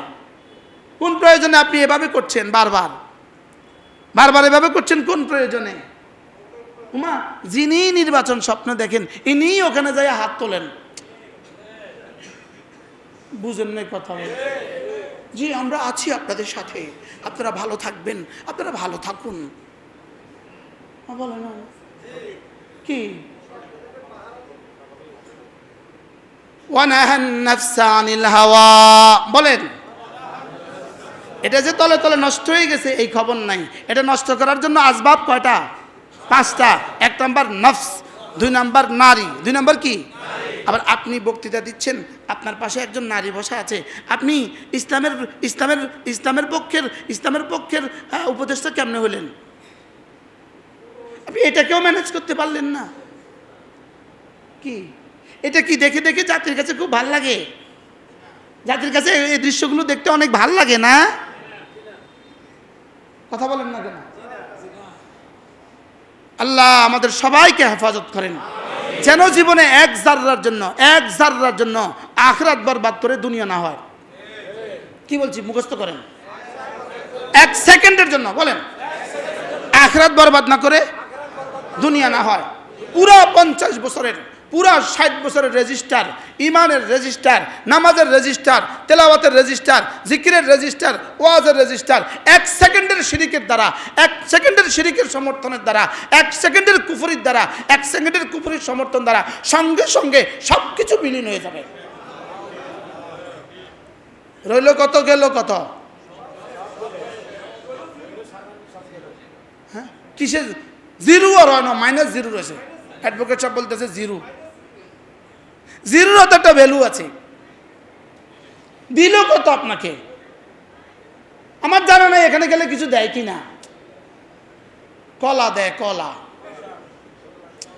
কোন প্রয়োজনে আপনি এভাবে করছেন, বারবার বারবার এভাবে করছেন, কোন প্রয়োজনে। উমা যিনি নির্বাচন স্বপ্ন দেখেন ইনি ওখানে যাই হাত তোলেন, বুঝেন না কথা বলে, জি আমরা আছি আপনাদের সাথে, আপনারা ভালো থাকবেন, আপনারা ভালো থাকুন, বলে না কি ওয়ানাহান নাফসা আনিল হাওয়া। বলেন, এটা যে তলে তলে নষ্ট হয়ে গেছে এই খবর নাই। এটা নষ্ট করার জন্য আসবাব কয়টা? 5টা। 1 নাম্বার নফস, 2 নাম্বার নারী, 2 নাম্বার কি? আবার আপনি বক্তৃতা দিচ্ছেন, আপনার পাশে একজন নারী বসা আছে, আপনি ইসলামের পক্ষের উপদেষ্টা কেমনে হলেন? আপনি এটাকেও ম্যানেজ করতে পারলেন না। কি এটা কি দেখে দেখে জাতির কাছে খুব ভাল লাগে? জাতির কাছে এই দৃশ্যগুলো দেখতে অনেক ভাল লাগে না? কথা বলেন না কেন? আল্লাহ আমাদের সবাইকে হেফাজত করেন, যেন জীবনে এক জাররার জন্য আখিরাত বরবাদ করে দুনিয়া না হয়। কি বলছি মুখস্থ করেন। 1 সেকেন্ডের জন্য বলেন, আখিরাত বরবাদ না করে দুনিয়া না হয়। পুরো 50 বছরের, পুরা 60 বছরের রেজিস্টার, ইমানের রেজিস্টার, নামাজের রেজিস্টার, তেলাওয়াতের রেজিস্টার, জিকিরের রেজিস্টার, ওয়াজের রেজিস্টার 1 সেকেন্ডের শিরিকের দ্বারা, 1 সেকেন্ডের শিরিকের সমর্থনের দ্বারা, 1 সেকেন্ডের কুফরির দ্বারা, 1 সেকেন্ডের কুফরির সমর্থন দ্বারা সঙ্গে সঙ্গে সব কিছু বিলীন হয়ে যাবে। রইল কত, গেল কত? হ্যাঁ, কিসে জিরো? আর হয় না, -0 রয়েছে। অ্যাডভোকেট সাহেব বলতেছে জিরোর তো একটা ভ্যালু আছে। দিল কত আপনাকে? আমার জানা নাই এখানে গেলে কিছু দেয় কিনা। কলা দেয়, কলা।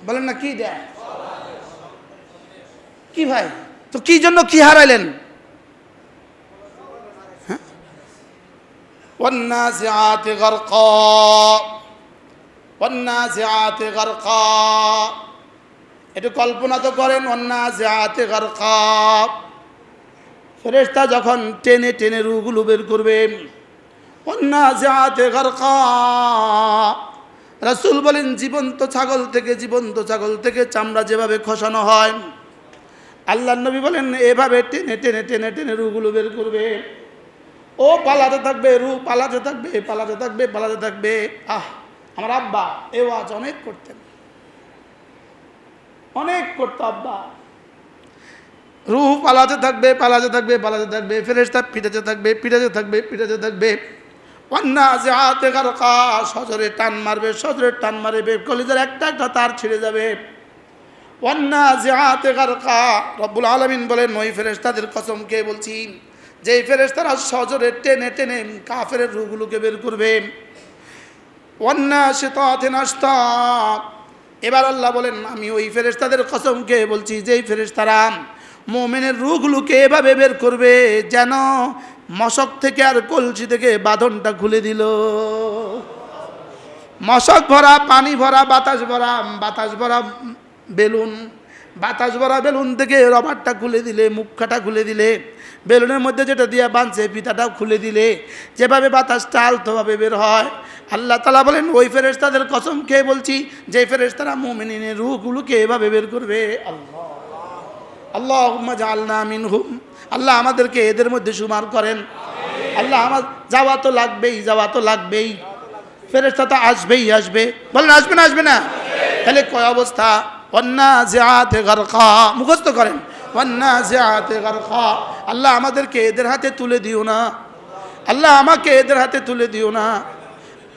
বলেন না, কি দেয়? কি ভাই, তো কি জন্য কি হারাইলেন? ওয়ান্নাজিআতি গারকা, ওয়ান্নাজিআতি গারকা। একটু কল্পনা তো করেন, ওয়ান্নাজিআতি গারকা। ফেরেশতা যখন টেনে টেনে রূহগুলো বের করবে, ওয়ান্নাজিআতি গারকা। রাসূল বলেন, জীবন্ত ছাগল থেকে চামড়া যেভাবে খসানো হয়, আল্লাহর নবী বলেন এভাবে টেনে টেনে টেনে টেনে রূহগুলো বের করবে। ও পালাতে থাকবে, রূহ পালাতে থাকবে। আমার আব্বা এ ওয়াজ অনেক করতেন, অনেক করতো আব্বা। রূহ পালাতে থাকবে, ফেরেশতা পিটাতে থাকবে। ওয়ান্নাজিআতি গারকা। সজরে টান মারবে, কলিজার একটা তার ছিঁড়ে যাবে। ওয়ান্নাজিআতি গারকা। রব্বুল আলামিন বলেন, ওই ফেরেশতাদের কসম খেয়ে বলছি, যেই ফেরেশতারা সজরে টেনে টেনে কাফেরের রূহগুলোকে বের করবে। ওয়ান্নাশিতাতি নাশতা। এবার আল্লাহ বলেন, আমি ওই ফেরেশতাদের কসম খেয়ে বলছি, যেই ফেরেশতারা মুমিনের রূহগুলোকে এভাবে বের করবে যেন মশক থেকে আর কলসি থেকে বাঁধনটা খুলে দিল। মশক ভরা, পানি ভরা, বাতাস ভরা বেলুন থেকে রবারটা খুলে দিলে, মুখটা খুলে দিলে, বেলুনের মধ্যে যেটা দিয়ে বাঁধছে ফিতাটাও খুলে দিলে, যেভাবে বাতাসটা আলতোভাবে বের হয়, আল্লাহ তাআলা বলেন ওই ফেরেশতাদের কসম খেয়ে বলছি, যে ফেরেশতারা মুমিনের রূহগুলোকে এভাবে বের করবে। আল্লাহুম্মা জাআলনা মিনহুম। আল্লাহ আমাদেরকে এদের মধ্যে শুমার করেন। আল্লাহ, আমার যাওয়া তো লাগবেই। ফেরেশতা তো আসবে। বলেন আসবে না? তাহলে কয় অবস্থা? ওয়ান্নাজিআতি গারকা। মুখস্থ করেন, ওয়ান্নাজিআতি গারকা। আল্লাহ আমাদেরকে এদের হাতে তুলে দিও না। আল্লাহ আমাকে এদের হাতে তুলে দিও না।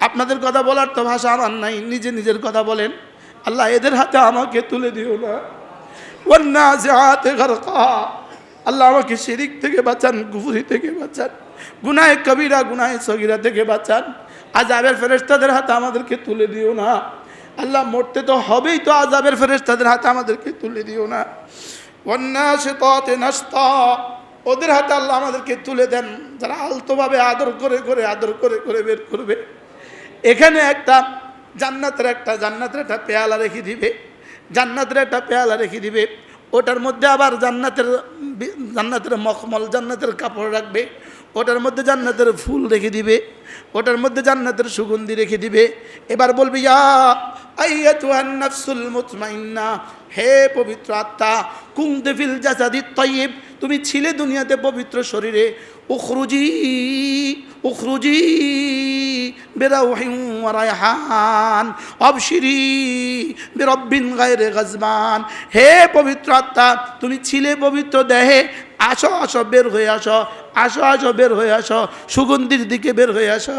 আপনাদের কথা বলার তো ভাষা আমার নাই, নিজের কথা বলেন। আল্লাহ এদের হাতে আমাকে তুলে দিও না। ওয়ান্নাজিআতি গারকা। আল্লাহ আমাকে শিরিক থেকে বাঁচান, কুফরি থেকে বাঁচান, গুনাহে কবিরা গুনাহে সগীরা থেকে বাঁচান। আযাবের ফেরেশতাদের হাতে আমাদেরকে তুলে দিও না। আল্লাহ মরতে তো হবেই, তো আযাবের ফেরেশতাদের হাতে আমাদেরকে তুলে দিও না। ওয়ান্নাশিতাতি নাশতা। ওদের হাতে আল্লাহ আমাদেরকে তুলে দেন, যারা আলতোভাবে আদর করে বের করবে। এখানে একটা জান্নাতের একটা পেয়ালা রেখে দিবে। ওটার মধ্যে আবার জান্নাতের মখমল, জান্নাতের কাপড় রাখবে। ওটার মধ্যে জান্নাতের ফুল রেখে দিবে, ওটার মধ্যে জান্নাতের সুগন্ধি রেখে দিবে। এবার বলবে, ইয়া আইয়াতুহান নাফসুল মুতমাইন্না, হে পবিত্র আত্মা, কুনতি ফিল জাসাদিত তাইয়্যিব, তুমি ছিলে দুনিয়াতে পবিত্র শরীরে, উখরুজি বিরাউহিন ওয়া রায়হান আবশিরি বিরাব্বিন গায়রি গাজবান। হে পবিত্র আত্মা, তুমি ছিলে পবিত্র দেহে, আসো আসো বের হয়ে আসো, আসো আসো বের হয়ে আসো, সুগন্ধির দিকে বের হয়ে আসো,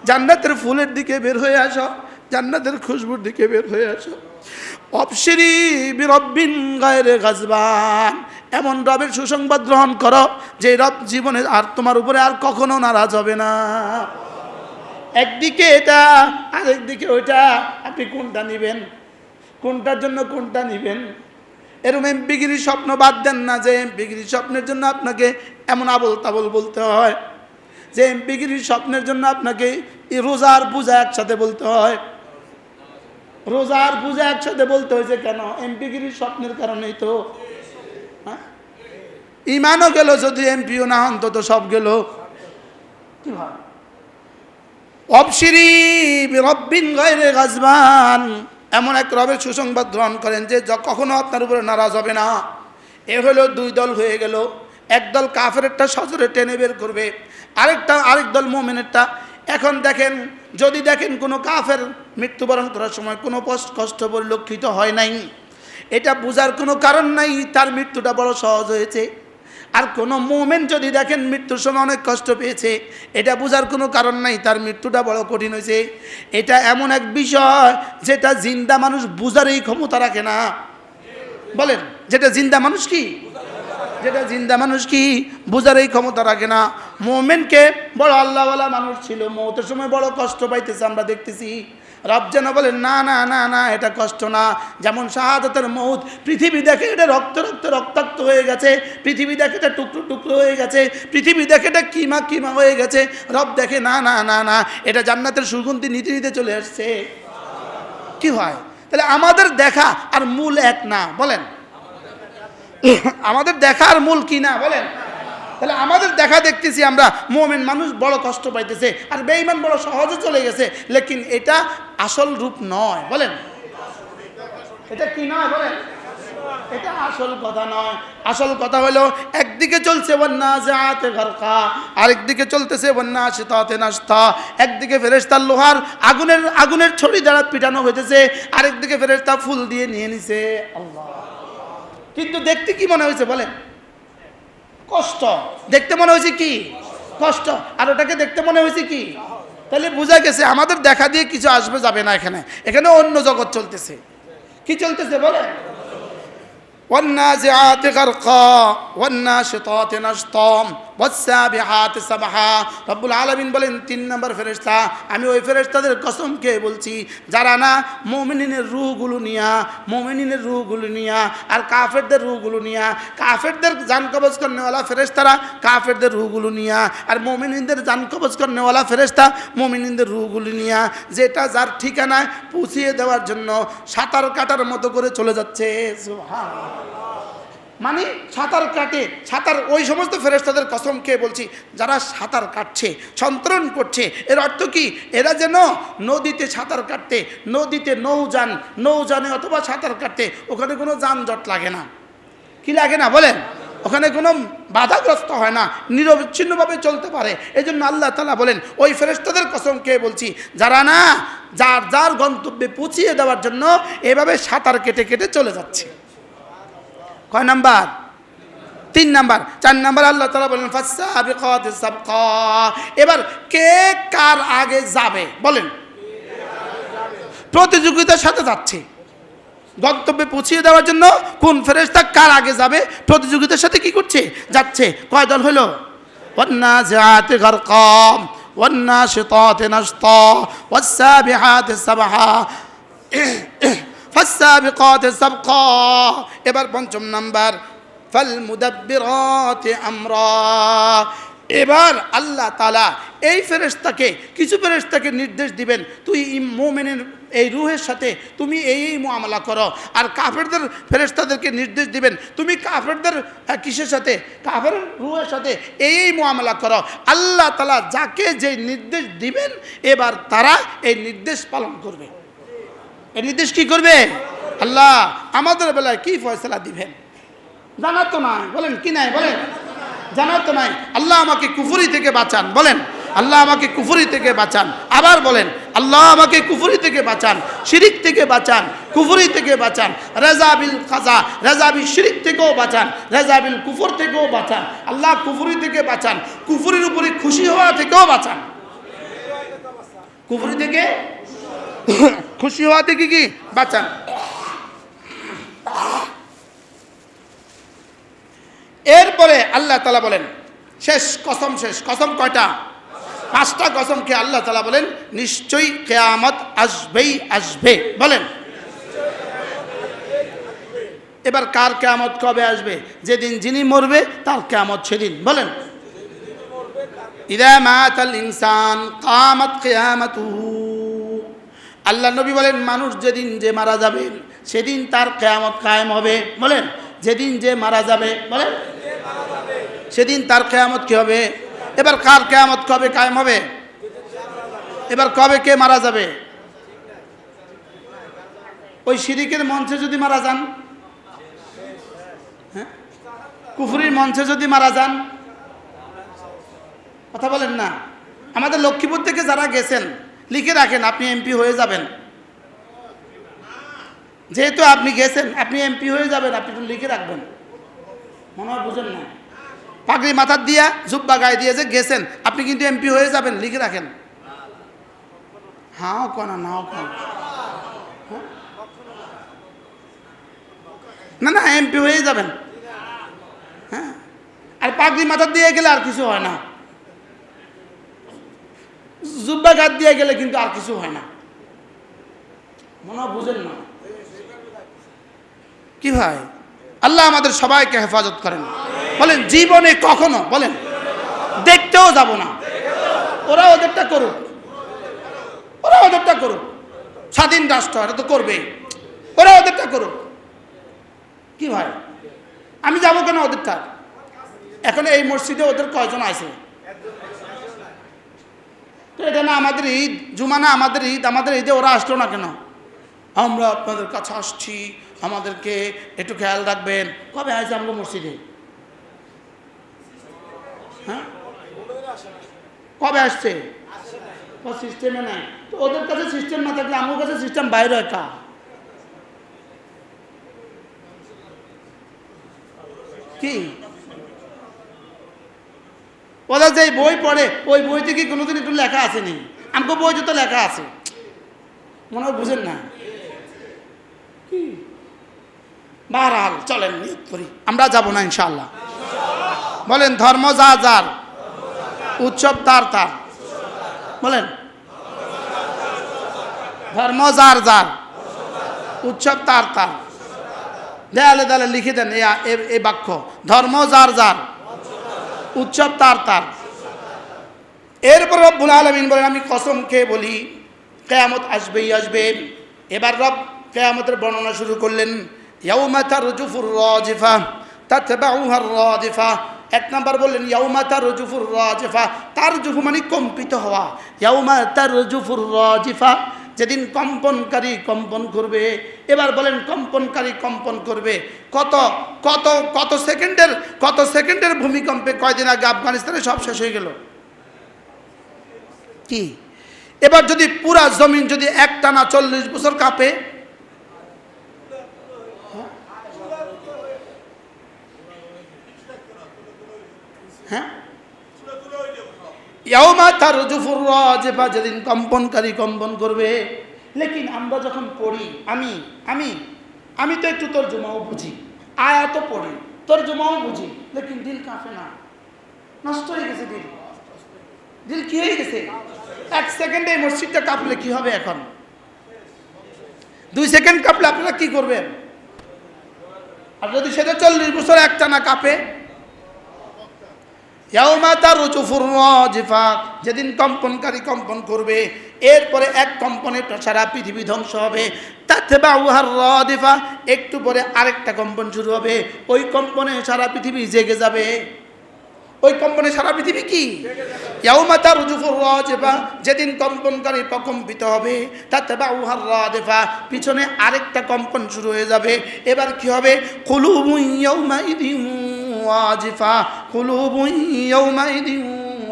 জান্নাতের ফুলের দিকে বের হয়ে আসো, জান্নাতের খুশবুর দিকে বের হয়ে আসো। আবশিরি বিরাব্বিন গায়রি গাজবান, এমন রবের সুসংবাদ গ্রহণ করো যে রব জীবনে আর তোমার উপরে আর কখনো নারাজ হবে না। একদিকে এটা আর একদিকে ওইটা, আপনি কোনটা নেবেন? কোনটার জন্য কোনটা নেবেন? এরকম এমপিগিরির স্বপ্ন বাদ দেন না যে এমপিগিরির স্বপ্নের জন্য আপনাকে এমন আবল তাবল বলতে হয়, যে এমপিগিরির স্বপ্নের জন্য আপনাকে রোজার পূজা একসাথে বলতে হয়। রোজার পূজা একসাথে বলতে হয়েছে কেন? এমপিগিরির স্বপ্নের কারণেই তো। ইমানও গেল, যদি এমপিও না হন তো সব গেল। কি হয়? আবশিরি বিরাব্বিন গায়রি গাজবান, এমন এক রবের সুসংবাদ গ্রহণ করেন যে কখনো আপনার উপরে নারাজ হবে না। এ হলো দুই দল হয়ে গেল। একদল কাফেরেরটা সজরে টেনে বের করবে, আরেক দল মুমিনেরটা। এখন দেখেন, যদি দেখেন কোনো কাফের মৃত্যুবরণ করার সময় কোনো কষ্ট পরিলক্ষিত হয় নাই, এটা বোঝার কোনো কারণ নাই, তার মৃত্যুটা বড় সহজ হয়েছে। আর কোনো মুমিন যদি দেখেন মৃত্যুর সময় অনেক কষ্ট পেয়েছে, এটা বোঝার কোনো কারণ নাই, তার মৃত্যুটা বড় কঠিন হয়েছে। এটা এমন এক বিষয় যেটা জিন্দা মানুষ বুঝারই ক্ষমতা রাখে না। বলেন, যেটা জিন্দা মানুষ কি বুঝার এই ক্ষমতা রাখে না। মুমিনকে বড় আল্লাহওয়ালা মানুষ ছিল, মওতের সময় বড় কষ্ট পাইতেছে, আমরা দেখতেছি। রব যেন বলেন না না না না, এটা কষ্ট না। যেমন শাহাদাতের মউত, পৃথিবী দেখে এটা রক্তাক্ত হয়ে গেছে, পৃথিবী দেখে এটা টুকরো টুকরো হয়ে গেছে, পৃথিবী দেখে এটা কিমা হয়ে গেছে। রব দেখে না না না না, এটা জান্নাতের সুগন্ধি নিতে নিতে চলে আসছে। কি হয় তাহলে? আমাদের দেখা আর মূল এক না। বলেন, আমাদের দেখা আর মূল কি না? বলেন। তাহলে আমাদের দেখা দেখতেছি আমরা মুমিন মানুষ বড় কষ্ট পাইতেছে, আর বেঈমান বড় সহজে চলে গেছে, লেকিন এটা আসল রূপ নয়। বলেন, এটা কি নয়? বলেন, এটা আসল কথা নয়। আসল কথা হলো একদিকে চলছে ওয়ান্নাজিআতে গারকা, আরেকদিকে চলতেছে ওয়ান্নাশিতাতে নাশতা। একদিকে ফেরেশতা লোহার আগুনের ছড়ি দ্বারা পিটানো হইতেছে, আরেকদিকে ফেরেশতা ফুল দিয়ে নিয়ে নিছে। আল্লাহ, কিন্তু দেখতে কি মনে হয়েছে? বলেন, কষ্ট। দেখতে মনে হয়েছে কি? কষ্ট। আর ওটাকে দেখতে মনে হয়েছে কি? তাহলে বোঝা গেছে আমাদের দেখা দিয়ে কিছু আসবে যাবে না। এখানে অন্য জগৎ চলতেছে। কি চলতেছে? বলেন, والنازعات غرقا والناشطات نشطا والسابحات سبحا। রব্বুল আলামিন বলেন 3 নম্বর ফেরেশতা, আমি ওই ফেরেশতাদের কসম খেয়ে বলছি যারা না মুমিনের রূহগুলো নিয়া আর কাফেরদের রূহগুলো নিয়া, কাফেরদের জান কবজ করনেওয়ালা ফেরেশতারা কাফেরদের রূহগুলো নিয়া, আর মুমিনদের জান কবজ করনেওয়ালা ফেরেশতা মুমিনদের রূহগুলো নিয়া, যেটা যার ঠিকানায় পৌঁছিয়ে দেওয়ার জন্য সাঁতার কাটার মতো করে চলে যাচ্ছে। সুবহানাল্লাহ। মানে সাঁতার ওই সমস্ত ফেরেশতাদের কসম খেয়ে বলছি যারা সাঁতার কাটছে, সন্তরণ করছে। এর অর্থ কি? এরা যেন নদীতে সাঁতার কাটতে, নদীতে নৌযানে অথবা সাঁতার কাটতে ওখানে কোনো যানজট লাগে না। কি লাগে না? বলেন, ওখানে কোনো বাধাগ্রস্ত হয় না, নিরবিচ্ছিন্নভাবে চলতে পারে। এই জন্য আল্লাহ তাআলা বলেন ওই ফেরেশতাদের কসম খেয়ে বলছি যারা না যার গন্তব্যে পৌঁছিয়ে দেওয়ার জন্য এভাবে সাঁতার কেটে চলে যাচ্ছে। কয় নাম্বার? 3 নাম্বার। 4 নাম্বার আল্লাহ তাআলা বলেন ফাসসাবিকাতি সাবকা। এবার কে কার আগে যাবে? বলেন, প্রতিযোগিতার সাথে যাচ্ছে গন্তব্যে পৌঁছিয়ে দেওয়ার জন্য। কোন ফেরেশতা কার আগে যাবে প্রতিযোগিতার সাথে কি করছে? যাচ্ছে। কয় দল হলো? ওয়ান্নাজিআতি গারকা ওয়ান্নাশিতাতি নাশতা ওয়াসসাবিহাতি সাবহা ফাসসাবিকাতি সাবকা। এবার 5 নাম্বার ফালমুদাব্বিরাতি আমরা। এবার আল্লাহ তাআলা এই ফেরেশতাকে, কিছু ফেরেশতাকে নির্দেশ দিবেন তুই মুমিনের এই রূহের সাথে তুমি এই মুআমালা করো, আর কাফেরদের ফেরেশতাদেরকে নির্দেশ দিবেন তুমি কাফেরদের কিসের সাথে? কাফের রূহের সাথে এই মুআমালা করো। আল্লাহ তাআলা যাকে যে নির্দেশ দিবেন এবার তারা এই নির্দেশ পালন করবে। এই নির্দেশ কি করবে? আল্লাহ আমাদের বেলায় কি ফয়সালা দিবেন জানা তো নাই। বলেন, কি নাই? বলেন, জানা তো নাই। আল্লাহ আমাকে কুফরি থেকে বাঁচান। বলেন, আল্লাহ আমাকে কুফরি থেকে বাঁচান। আবার বলেন, আল্লাহ আমাকে কুফরি থেকে বাঁচান, শিরিক থেকে বাঁচান, কুফরি থেকে বাঁচান, রাজাবিল কাজা, রাজাবিল শিরিক থেকেও বাঁচান, রাজাবিল কুফর থেকেও বাঁচান। আল্লাহ কুফরি থেকে বাঁচান, কুফরির উপরে খুশি হওয়া থেকেও বাঁচান। কুফরি থেকে খুশি হওয়া থেকে কি বাঁচান। এরপরে আল্লাহ তাআলা বলেন, শেষ কসম, শেষ কসম কয়টা? 5টা কসম খেয়ে আল্লাহ তাআলা বলেন নিশ্চয়ই কিয়ামত আসবেই আসবে। বলেন এবার কার কিয়ামত কবে আসবে? যেদিন যিনি মরবে তার কিয়ামত সেদিন। বলেন ইযা মাতাল ইনসান কামাত কিয়ামাতুহু। আল্লাহ নবী বলেন মানুষ যেদিন যে মারা যাবে সেদিন তার কিয়ামত কায়েম হবে। বলেন যেদিন যে মারা যাবে, বলেন সেদিন তার কিয়ামত কি হবে? এবার কার কিয়ামত কবে কায়েম হবে? এবার কবে কে মারা যাবে? ওই শিরিকের মঞ্চে যদি মারা যান, হ্যাঁ, কুফরির মঞ্চে যদি মারা যান, কথা বলেন না। আমাদের লক্ষ্মীপুর থেকে যারা গেছেন লিখে রাখেন, আপনি এমপি হয়ে যাবেন। যেহেতু আপনি গেছেন, আপনি এমপি হয়ে যাবেন, আপনি লিখে রাখবেন। মনে হয় বুঝেন না। পাগড়ি মাথার দিয়া জুব্বা গায়ে দিয়ে যে গেছেন, আপনি কিন্তু এমপি হয়ে যাবেন, লিখে রাখেন। হাও কনা নাও কনা, না না এমপি হয়ে যাবেন। হ্যাঁ, আর পাগড়ি মাথার দিয়ে গেলে আর কিছু হয় না, জুব্বা গাত দিয়ে গেলে কিন্তু আর কিছু হয় না। মনে হয় বুঝেন না কি ভাই? আল্লাহ আমাদের সবাইকে হেফাজত করেন। বলেন জীবনে কখনো, বলেন দেখতেও যাব না। ওরা ওদেরটা করুক, ওরা ওদেরটা করুক, স্বাধীন রাষ্ট্র এটা তো করবেই, ওরা ওদেরটা করুক। কি ভাই আমি যাবো কেন ওদেরটা? এখন এই মসজিদে ওদের কয়জন আছে? তো এটা না আমাদের ঈদ, জুমা না আমাদের ঈদ, আমাদের ঈদে ওরা আসলো না কেন? আমরা আপনাদের কাছে আসছি, আমাদেরকে একটু খেয়াল রাখবেন। কবে আসছে আমরা মসজিদে? হ্যাঁ কবে আসছে? ও সিস্টেমে নাই। তো ওদের কাছে সিস্টেম না থাকলে আমার কাছে সিস্টেম বাইরে একা। কি ওরা যে বই পড়ে ওই বইতে কি কোনোদিন একটু লেখা আসেনি? আমাকে বইতে তো লেখা আছে, মনে হয় বুঝেন না কি? বাহরহাল চলেন নিয়ত করি, আমরা যাব না ইনশাআল্লাহ। বলেন ধর্ম যা যার, উৎসব তার তার। বলেন ধর্ম যার যার, উৎসব তার তার। দেয়ালে দেয়ালে লিখে দেন এই বাক্য, ধর্ম যার যার, উৎসব তার তার। এরপর রব্বুল আলামিন বলেন আমি কসম খেয়ে বলি কিয়ামত আসবেই আসবে। এবার রব কিয়ামতের বর্ণনা শুরু করলেন। ইয়াউমা তারজুফুর রাজিফা তাতবাউহার রাদিফা। 1 নাম্বার বললেন ইয়াউমা তারজুফুর রাজিফা, তারজুফু মানে কম্পিত হওয়া। ইয়াউমা তারজুফুর রাজিফা, যেদিন কম্পনকারী কম্পন করবে। এবার বলেন কম্পনকারী কম্পন করবে কত কত কত সেকেন্ডের, কত সেকেন্ডের ভূমিকম্পে কয়দিন আগে আফগানিস্তানে সব শেষ হয়ে গেল। কি এবার যদি পুরা জমিন যদি একটানা 40 বছর কাঁপে, হ্যাঁ ইয়াউমা তারজুফুর রাজিফা, যেদিন কম্পনকারী কম্পন করবে। লেকিন আমরা যখন পড়ি, আমি আমি আমি তো একটু তরজমাও বুঝি, আয়াতও পড়ি, তরজমাও বুঝি, লেকিন দিল কাঁপে না। নষ্ট হয়ে গেছে দিল। দিল কি হয়ে গেছে? 1 সেকেন্ডে এই মসজিদটা কাঁপলে কি হবে? এখন 2 সেকেন্ড কাঁপলে আপনারা কি করবেন? আর যদি সেটা 40 বছর একটানা কাঁপে, ইয়াউমা তারজুফুর রাজিফা, যেদিন কম্পনকারী কম্পন করবে। এরপরে এক কম্পনে সারা পৃথিবী ধ্বংস হবে। তাতবাউহার রাদিফা, একটু পরে আরেকটা কম্পন শুরু হবে। ওই কম্পনে সারা পৃথিবী জেগে যাবে। ওই কম্পনে সারা পৃথিবী কি? ইয়াউমা তারজুফুর রাজিফা, যেদিন কম্পনকারী প্রকম্পিত হবে। তাতবাউহার রাদিফা, পিছনে আরেকটা কম্পন শুরু হয়ে যাবে। এবার কি হবে? কুলুবুন ইয়াউমাইদিন ওয়াজিফা, কুলুবুন ইয়াউমাইদিন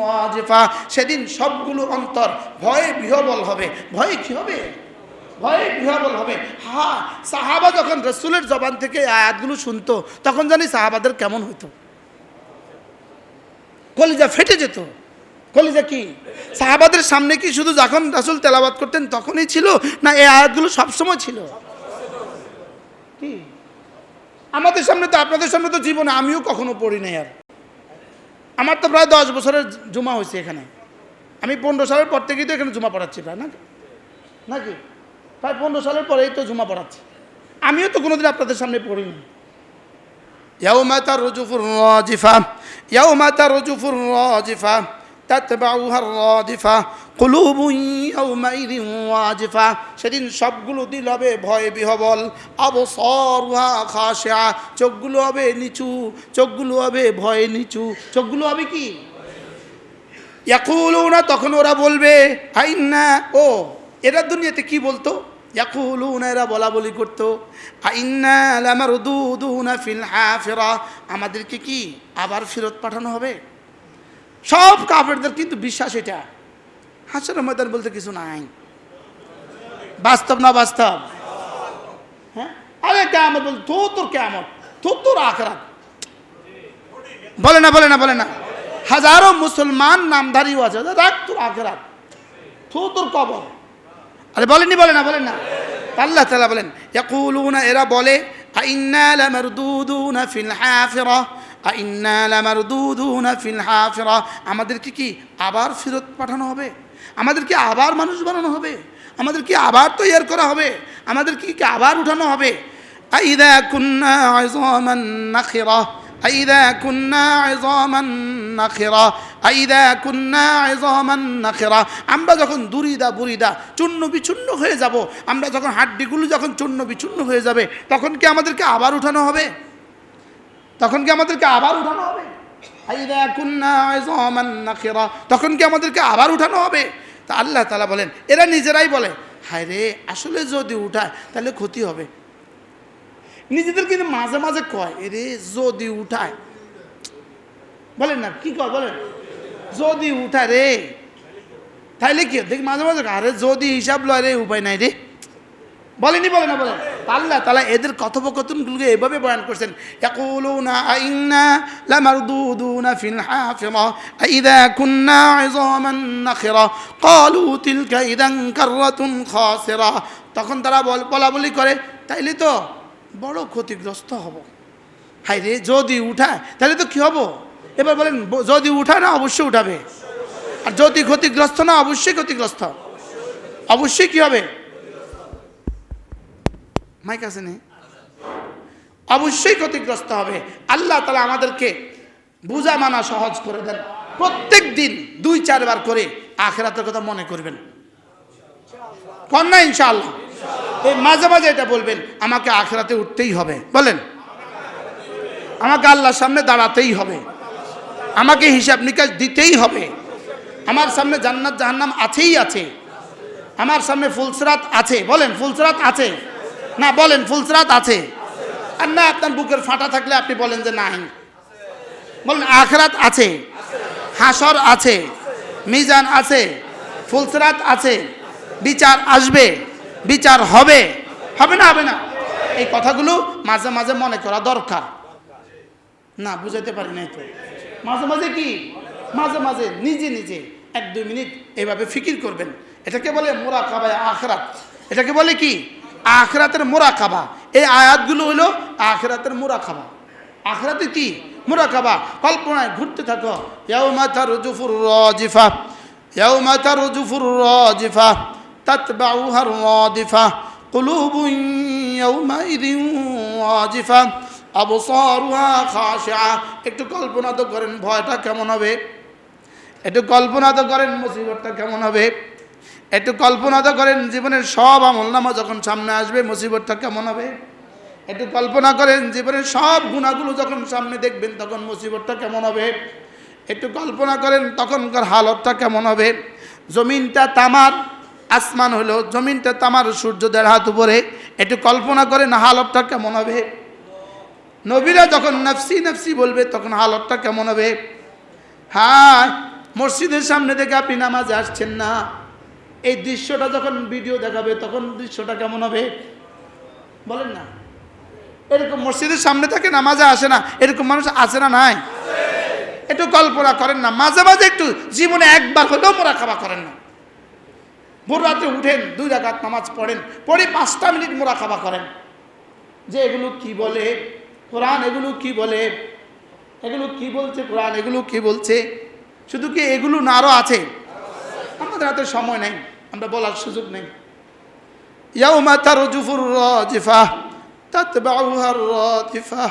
ওয়াজিফা, সেদিন সবগুলো অন্তর ভয়ে বিহ্বল হবে। ভয়ে কি হবে? ভয়ে বিহ্বল হবে। হ্যাঁ, সাহাবা যখন রাসূলের জবান থেকে আয়াতগুলো শুনতো তখন জানি সাহাবাদের কেমন হতো, কলিজা ফেটে যেত। কলিজা কি সাহাবাদের সামনে কি শুধু যখন রাসূল তেলাওয়াত করতেন তখনই ছিল, না এই আয়াতগুলো সবসময় ছিল? কি আমাদের সামনে তো, আপনাদের সামনে তো জীবনে আমিও কখনো পড়ি নাই। আর আমার তো প্রায় 10 বছরের জুমা হয়েছে এখানে। আমি 15 সালের পর থেকেই তো এখানে জুমা পড়াচ্ছি প্রায়, নাকি প্রায় 15 সালের পরেই তো জুমা পড়াচ্ছি। আমিও তো কোনোদিন আপনাদের সামনে পড়িনি। ইয়াউমা তারজুফুর রাজিফা, ইয়াউমা তারজুফুর রাজিফা তাতবাউহার রাদিফা কুলুবুন ইয়াউমাইযিন ওয়াজিফা, সেদিন সবগুলো দিল হবে ভয়ে বিহ্বল। আবসারুহা খাশিআ, চোখগুলো হবে নিচু, চোখগুলো হবে ভয়ে নিচু। চোখগুলো হবে কি? ইয়াকুলুনা, তখন ওরা বলবে আইন্না, ও এরা দুনিয়াতে কি বলতো? ইয়াকুলুনা, এরা বলা বলি করতো, আইন্না লামারদুদুনা ফিল হাফিরা, আমাদেরকে কি আবার ফেরত পাঠানো হবে? সব কাফেরদের কিন্তু বিশ্বাস এটা। হাসরের ময়দান বলতে কিছু নাই। বাস্তব না বাস্তব? হ্যাঁ, আরে কিয়ামত বল, তোর কিয়ামত, তোর আখিরাত। বলে না হাজারো মুসলমান নামধারীও আছে, রাখ তোর আখিরাত, তোর কবর। আরে বলে না। আল্লাহ তাআলা বলেন ইয়াকুলুনা, এরা বলে আইন্না লামারদুদুনা ফিল হাফিরা, আইন্না লামারদুদুনা ফিল হাফিরা, আমাদেরকে কি আবার ফেরত পাঠানো হবে? আমাদেরকে আবার মানুষ বানানো হবে? আমাদেরকে আবার তৈরি করা হবে? আমাদেরকে কি আবার উঠানো হবে? আইযা কুন্না ইযামান নাখিরা, আইযা কুন্না ইযামান নাখিরা, আইযা কুন্না ইযামান নাখিরা, আমরা যখন দুরিদা বুরিদা চূর্ণ বিচূর্ণ হয়ে যাব, আমরা যখন হাড্ডিগুলো যখন চূর্ণ বিচূর্ণ হয়ে যাবে, তখন কি আমাদেরকে আবার উঠানো হবে? তখন কি আমাদেরকে আবার উঠানো হবে? আইযা কুন্না ইযামান নাখিরা, তখন কি আমাদেরকে আবার উঠানো হবে? তা আল্লাহ তাআলা বলেন, এরা নিজেরাই বলে, হায় রে, আসলে যদি উঠায় তাহলে ক্ষতি হবে। নিজেদের কিন্তু মাঝে মাঝে কয়, এরে যদি উঠায়, বলেন না কি কয়, বলেন যদি উঠায় রে তাইলে কি দেখি মাঝে মাঝে, আরে যদি হিসাব লয় রে, উপায় নাই রে, বলে না বলেন। আল্লাহ তাআলা এদের কথোপকথনগুলোকে এভাবে বয়ান করছেন, ইয়াকুলুনা আইন্না লামারদুদুনা ফিল হাফিরা আইযা কুন্না ইযামান নাখিরা ক্বালু তিলকা ইযান কাররাতুন খাসিরা, তখন তারা বলাবলি করে, তাইলে তো বড় ক্ষতিগ্রস্ত হব। হায় রে, যদি উঠায় তাহলে তো কি হব? এবার বলেন, যদি উঠায় না অবশ্যই উঠাবে, আর যদি ক্ষতিগ্রস্ত না অবশ্যই ক্ষতিগ্রস্ত, অবশ্যই কি হবে? মাইক আছে নি? অবশ্যই ক্ষতিগ্রস্ত হবে। আল্লাহ তাআলা আমাদেরকে বুঝা মানা সহজ করে দেন। প্রত্যেক দিন 2-4 বার করে আখিরাতের কথা মনে করবেন, কন্যা ইনশাআল্লাহ। এই মাঝে মাঝে এটা বলবেন, আমাকে আখিরাতে উঠতেই হবে, বলেন আমাকে আল্লাহর সামনে দাঁড়াতেই হবে, আমাকে হিসাব নিকাশ দিতেই হবে, আমার সামনে জান্নাত জাহান্নাম আছেই আছে, আমার সামনে ফুলসিরাত আছে, বলেন ফুলসিরাত আছে না, বলেন ফুলসিরাত আছে। আর না আপনার বুকের ফাটা থাকলে আপনি বলেন যে নাই, বলেন আখিরাত আছে, হাসর আছে, মিজান আছে, ফুলসিরাত আছে, বিচার আসবে, বিচার হবে না? এই কথাগুলো মাঝে মাঝে মনে করা দরকার। না বুঝাইতে পারি নাই তো, মাঝে মাঝে কি, মাঝে মাঝে নিজে 1-2 মিনিট এভাবে ফিকির করবেন। এটাকে বলে মুরাকাবায়ে আখিরাত। এটাকে বলে কি? আখিরাতের মুরাকাবা। এই আয়াতগুলো হলো আখিরাতের মুরাকাবা। আখিরাতে কি? মুরাকাবা। কল্পনায় ঘুরতে থাকো, ইয়াউমা তারজুফুর রাজিফা, ইয়াউমা তারজুফুর রাজিফা তাতবাউহার রাদিফা কুলুবুন ইয়াউমাইযিন ওয়াজিফা আবসারুহা খাশিআ। একটু কল্পনা তো করেন ভয়টা কেমন হবে, একটু কল্পনা তো করেন মুসিবতটা কেমন হবে, একটু কল্পনা তো করেন জীবনের সব আমলনামা যখন সামনে আসবে মুসিবতটা কেমন হবে, একটু কল্পনা করেন জীবনের সব গুনাহগুলো যখন সামনে দেখবেন তখন মুসিবতটা কেমন হবে, একটু কল্পনা করেন তখনকার হালতটা কেমন হবে। জমিনটা তামার, আসমান হলো, জমিনটা তামার, সূর্য 1.5 হাত উপরে, একটু কল্পনা করেন হালতটা কেমন হবে। নবীরা যখন নফসি নফসি বলবে তখন হালতটা কেমন হবে। হ্যাঁ, মসজিদের সামনে থেকে আপনি নামাজে আসছেন না, এই দৃশ্যটা যখন ভিডিও দেখাবে তখন দৃশ্যটা কেমন হবে বলেন না? এরকম মসজিদের সামনে থেকে নামাজে আসে না, এরকম মানুষ আছে না নাই? একটু কল্পনা করেন না, মাঝে মাঝে একটু জীবনে একবার হলেও মোরাকাবা করেন না। ভোর রাতে উঠেন, 2 রাকাত নামাজ পড়েন, পড়ে 5টা মিনিট মোরাকাবা করেন যে এগুলো কি বলে কোরআন, এগুলো কি বলে, এগুলো কি বলছে কোরআন, এগুলো কি বলছে। শুধু কি এগুলো না, আরও আছে। আমাদের হাতে সময় নেই, আমরা বলার সুযোগ নেই। ইয়াউমা তারজুফুর রাজিফা তাতবাউহা রাদিফা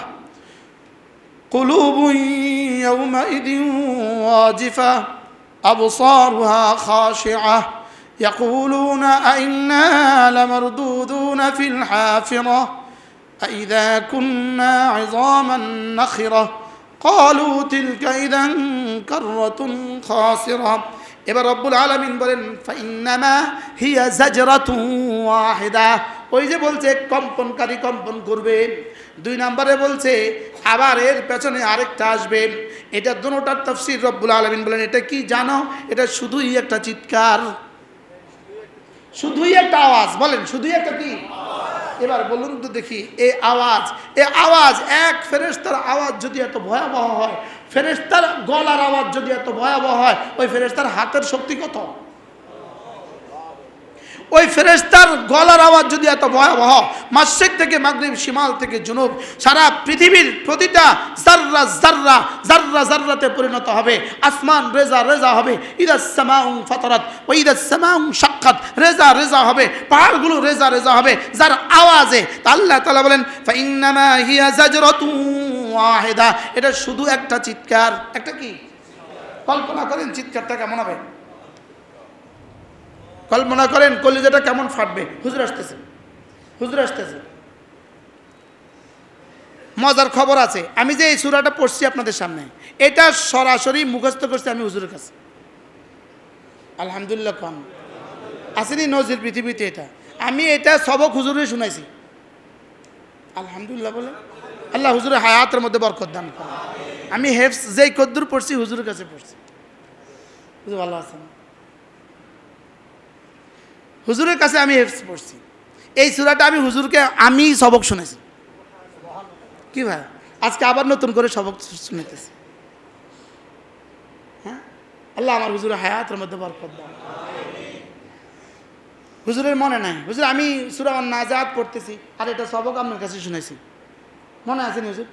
কুলুবুন ইয়াউমাইদিন ওয়াজিফা আবসারুহা খাশিআ ইয়াকুলুনা আইন্না লামারদুদুনা ফিল হাফিরা আইযা কুন্না ইযামান নাখিরা ক্বালু তিলকা ইযান কাররাতুন খাসিরা। এবার রব্বুল আলামিন বলেন ফাইন্নামা হিয়া জাজরাতুন ওয়াহিদা, ওই যে বলছে কম্পনকারী কম্পন করবে। 2 নম্বরে বলছে আবার এর পেছনে আরেকটা আসবে। এটা দুটোটার তাফসীর রব্বুল আলামিন বলেন এটা কি জানো, এটা শুধুই একটা চিৎকার, শুধুই একটা আওয়াজ। বলেন শুধুই একটা কি? এবার বলুন তো দেখি, এই আওয়াজ এক ফেরেশতার আওয়াজ যদি এত ভয়াবহ হয়, ফেরেশতার গলার আওয়াজ যদি এত ভয়াবহ হয়, ওই ফেরেশতার হাতের শক্তি কত? ওই ফেরেশতার গলার আওয়াজ যদি এত ভয়াবহ, মাশরিক থেকে মাগরিব, শিমাল থেকে জুনুব, সারা পৃথিবীর প্রতিটা জাররা জাররা জাররা জাররাতে পরিণত হবে। আসমান রেজা রেজা হবে, ইদাস সামাউ ফাতারাত ওয়া ইদাস সামাউ শাক্কাত, রেজা রেজা হবে, পাহাড়গুলো রেজা রেজা হবে যার আওয়াজে। আল্লাহ তাআলা বলেন ফাইন্নামা হিয়া জাজরাতুন ওয়াহিদা, এটা শুধু একটা চিৎকার। একটা কি? কল্পনা করেন চিৎকারটা কেমন হবে, কল্পনা করেন কলিজাটা কেমন ফাটবে। হুজুর আসতেছে, হুজুর আসতেছে। মজার খবর আছে, আমি যে এই সূরাটা পড়ছি আপনাদের সামনে, এটা সরাসরি মুখস্থ করছি আমি হুজুরের কাছে। আলহামদুলিল্লাহ খান আসেনি নজির পৃথিবীতে। এটা আমি এটা সবক হুজুরে শুনাইছি। আলহামদুলিল্লাহ বলে আল্লাহ হুজুরের হায়াতের মধ্যে বরকত দান করেন। আমি হেফজ যেই কদ্দুর পড়ছি হুজুরের কাছে পড়ছি। হুজুর ভালো আছেন? হুজুরের কাছে আমি হেফজ পড়ছি। এই সূরাটা আমি হুজুরকে আমি সবক শুনেছি। কি ভাই, আজকে আবার নতুন করে সবক শুনেতেছি। হ্যাঁ, আল্লাহ আমার হুজুরের হায়াতের মধ্যে বরকত দান। হুজুরের মনে নাই, হুজুর আমি সূরা নাজাত পড়তেছি আর এটা সবক আপনার কাছে শুনেছি, মনে আছে নি হুজুর?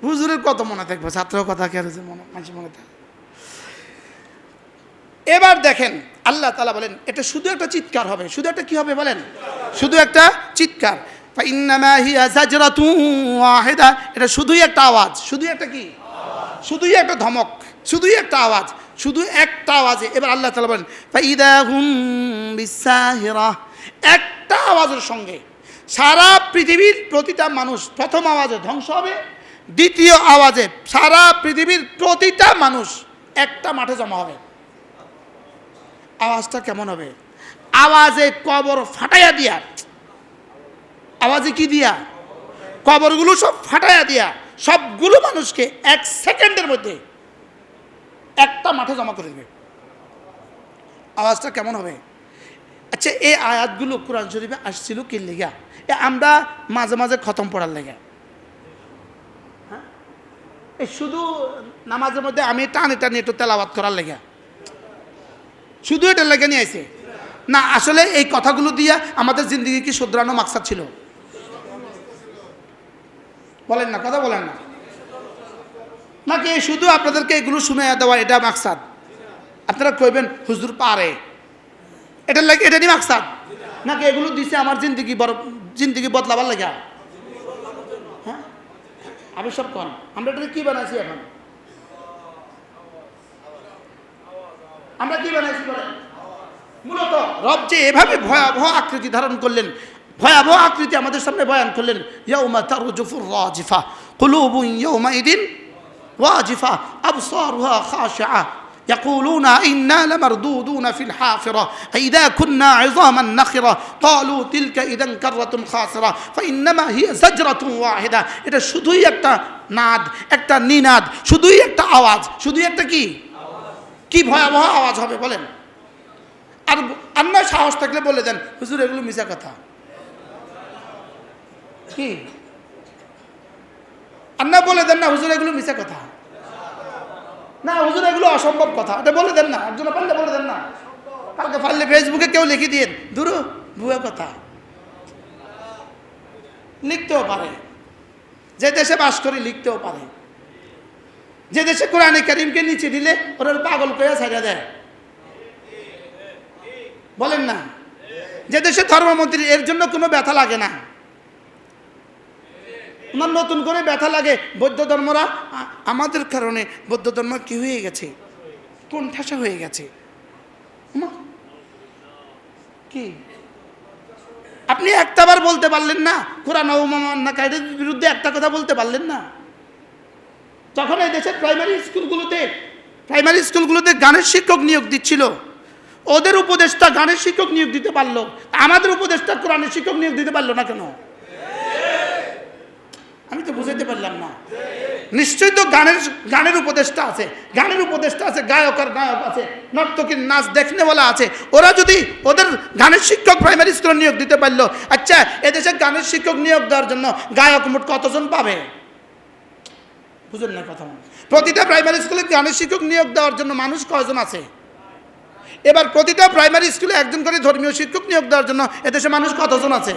হুজুরের কত মনে থাকবে, ছাত্রের কথা কে মনে মানুষের মনে থাকে। এবার দেখেন আল্লাহ তাআলা বলেন এটা শুধু একটা চিৎকার হবে। শুধু একটা কি হবে বলেন? শুধু একটা চিৎকার। ফাইন্নামা হিয়া জাজরাতুন ওয়াহিদা, এটা শুধুই একটা আওয়াজ। শুধুই একটা কি? শুধুই একটা ধমক, শুধুই একটা আওয়াজ, শুধু একটা আওয়াজে। এবার আল্লাহ তাআলা বলেন ফাইদা হুম বিসাহিরা, একটা আওয়াজের সঙ্গে সারা পৃথিবীর প্রতিটা মানুষ প্রথম আওয়াজে ধ্বংস হবে, দ্বিতীয় আওয়াজে সারা পৃথিবীর প্রতিটা মানুষ একটা মাঠে জমা হবে। আওয়াজটা কেমন হবে? আওয়াজে কবর ফাটাইয়া দিয়া, আওয়াজে কি দিয়া? কবরগুলো সব ফাটাইয়া দিয়া সবগুলো মানুষকে 1 সেকেন্ডের মধ্যে একটা মাঠে জমা করে দেবে। আওয়াজটা কেমন হবে? আচ্ছা, এই আয়াতগুলো কোরআন শরীফে আসছিল কি লেগা? আমরা মাঝে মাঝে খতম পড়ার লেগা। হ্যাঁ, এই শুধু নামাজের মধ্যে আমি টানে টানে একটু তেলাওয়াত করার লেগা, শুধু এটা লেগে নিয়ে আসে না। আসলে এই কথাগুলো দিয়ে আমাদের জিন্দগি কি শুধরানো মাকসাদ ছিল? বলেন না, কথা বলেন না। নাকি শুধু আপনাদেরকে এগুলো শুনে দেওয়া এটা মাকসাদ? আপনারা কইবেন হুজুর পারে, এটা লাগে, এটা নিয়ে মাকসাদ নাকি এগুলো দিছে আমার জিন্দগি বদলাবার লেগা? হ্যাঁ, আমি সব কন আমরা এটা কি বানাইছি? এখন আমরা কি বানাইছি বলেন? মূলত রব যে এভাবে ভয়াবহ আকৃতি ধারণ করলেন, ভয়াবহ আকৃতি আমাদের সামনে বয়ান করলেন। ইয়াউমা তারজুফুর রাজিফা কুলুবুন ইয়াউমাইদিন ওয়াজিফা আবসারুহা খাশিআ يقولون إنا لمردودون في الحافرة أإذا كنا عظاما نخرة قالوا تلك إذا كرة خاسرة فإنما هي زجرة واحدة এটা শুধুই একটা নাদ একটা নিনাদ শুধুই একটা আওয়াজ শুধুই একটা কি ভয়াবহ আওয়াজ হবে বলেন আর আন্না সাহস থাকলে বলে দেন হুজুর এগুলো মিছা কথা কি আন্না বলে দেন না হুজুর এগুলো মিছা কথা না হুজুর এগুলো অসম্ভব কথা এটা বলে দেন না একজন পারলে বলে দেন না কালকে পারলে ফেসবুকে কেউ লিখে দিন দূর ভুয়া কথা লিখতেও পারে যে দেশে বাস করে লিখতেও পারে যে দেশে কোরআনে কারীমকে নিচে দিলে ওরা পাগল করে ছাড়া দেয় বলেন না যে দেশে ধর্মমন্ত্রী এর জন্য কোনো ব্যথা লাগে না আমার নতুন করে ব্যথা লাগে বৌদ্ধ ধর্মরা আমাদের কারণে বৌদ্ধ ধর্ম কি হয়ে গেছে কোন ঠাসা হয়ে গেছে কি আপনি একটাবার বলতে পারলেন না কোরআন অবমাননাকারীদের বিরুদ্ধে একটা কথা বলতে পারলেন না তখন এই দেশের প্রাইমারি স্কুলগুলোতে গানের শিক্ষক নিয়োগ দিচ্ছিল ওদের উপদেষ্টা গানের শিক্ষক নিয়োগ দিতে পারলো আমাদের উপদেষ্টা কোরআনের শিক্ষক নিয়োগ দিতে পারলো না কেন আমি তো বুঝাইতে পারলাম না নিশ্চয়ই তো গানের উপদেষ্টা আছে গায়ক আছে নর্তকীর নাচ দেখনেওয়ালা আছে ওরা যদি ওদের গানের শিক্ষক প্রাইমারি স্কুলে নিয়োগ দিতে পারলো আচ্ছা এদেশে গানের শিক্ষক নিয়োগ দেওয়ার জন্য গায়ক মোট কতজন পাবে বুঝুন না কথা প্রতিটা প্রাইমারি স্কুলে গানের শিক্ষক নিয়োগ দেওয়ার জন্য মানুষ কয়জন আছে এবার প্রতিটা প্রাইমারি স্কুলে একজন করে ধর্মীয় শিক্ষক নিয়োগ দেওয়ার জন্য এদেশে মানুষ কতজন আছে